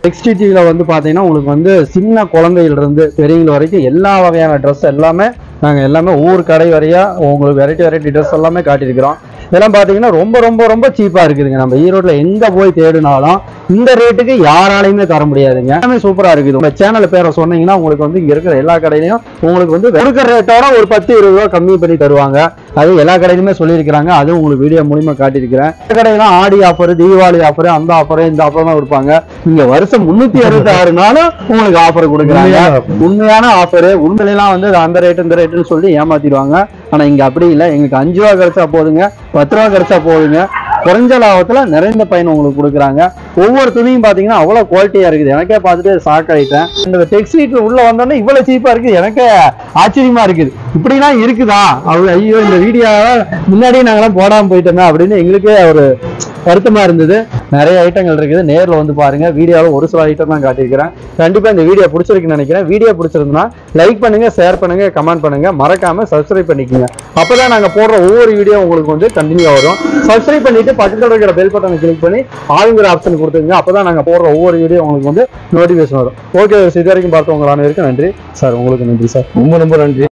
XTTல வந்து பாத்தீங்கன்னா உங்களுக்கு வந்து சின்ன குழந்தையில இருந்து பெரியவங்க வரைக்கும் எல்லா வகையான ட்ரெஸ் எல்லாமே நாங்க எல்லாமே ஒவ்வொரு கடை வரையா உங்களுக்கு வெரைட்டி ட்ரெஸ் எல்லாமே காட்டியிருக்கிறோம். இதெல்லாம் பாத்தீங்கன்னா ரொம்ப ரொம்ப ரொம்ப சீப்பா இருக்குதுங்க. நம்ம ஈரோட்ல எங்க போய் தேடினாலும் இந்த ரேட்டுக்கு யாராலையுமே தர முடியாதுங்க. எல்லாமே சூப்பரா இருக்குது. உங்க சேனல் பேரை சொன்னீங்கன்னா உங்களுக்கு வந்து இங்க இருக்கிற எல்லா கடையிலையும் உங்களுக்கு வந்து கொடுக்குற ரேட்டோட ஒரு 10-20 ரூபா கம்மி பண்ணி தருவாங்க. அது எல்லா கடையிலுமே சொல்லியிருக்கிறாங்க. அதுவும் உங்களுக்கு வீடியோ மூலியமா காட்டியிருக்கிறேன். கடையெல்லாம் ஆடி ஆஃபர், தீபாவளி ஆஃபர், அந்த ஆஃபர் இந்த ஆஃபர் தான் கொடுப்பாங்க. இங்க வருஷம் 366 நாளும் உங்களுக்கு ஆஃபர் கொடுக்குறாங்க. உண்மையான ஆஃபர். உண்மையெல்லாம் வந்து அந்த ரேட்டு இந்த ரேட்டுன்னு சொல்லி ஏமாத்திடுவாங்க. ஆனா இங்க அப்படி இல்லை. எங்களுக்கு 5 ரூபா கிடைச்சா போதுங்க, 10 ரூபா கிடைச்சா போதுங்க. குறைஞ்ச லாபத்துல நிறைந்த பயன் உங்களுக்கு கொடுக்குறாங்க. ஒவ்வொரு துணியும் பாத்தீங்கன்னா அவ்வளவு குவாலிட்டியா இருக்குது. எனக்கே பார்த்துட்டு ஷாக் ஆயிட்டேன். இந்த டெக்ஸ்டைல் உள்ள வந்தோடனே இவ்வளவு சீப்பா இருக்குது. எனக்கே ஆச்சரியமா இருக்குது. இப்படிலாம் இருக்குதா? ஐயோ இந்த வீடியோ முன்னாடியே நாங்களாம் போடாம போயிட்டோமே அப்படின்னு எங்களுக்கே ஒரு வருத்தமா இருந்தது. நிறைய ஐட்டங்கள் இருக்குது. நேர்ல வந்து பாருங்க. வீடியோவில் ஒரு சில ஐட்டம் தான் காட்டியிருக்கிறேன். கண்டிப்பா இந்த வீடியோ பிடிச்சிருக்குன்னு நினைக்கிறேன். வீடியோ பிடிச்சிருந்தா லைக் பண்ணுங்க, ஷேர் பண்ணுங்க, கமெண்ட் பண்ணுங்க. மறக்காம சப்ஸ்கிரைப் பண்ணிக்கோங்க. அப்பதான் நாங்க போடுற ஒவ்வொரு வீடியோ உங்களுக்கு வந்து கண்டினியூ வரும். சப்ஸ்கிரைப் பண்ணிட்டு பக்கத்துல இருக்கிற பெல் பட்டனை கிளிக் பண்ணி ஆளுங்கிற ஆப்ஷன் கொடுத்துங்க. அப்பதான் நாங்க போடுற ஒவ்வொரு வீடியோ உங்களுக்கு வந்து நோட்டிபிகேஷன் வரும். ஓகே, இது வரைக்கும் பார்த்தவங்க அனைவருக்கும் நன்றி சார். உங்களுக்கு நன்றி சார். ரொம்ப ரொம்ப நன்றி.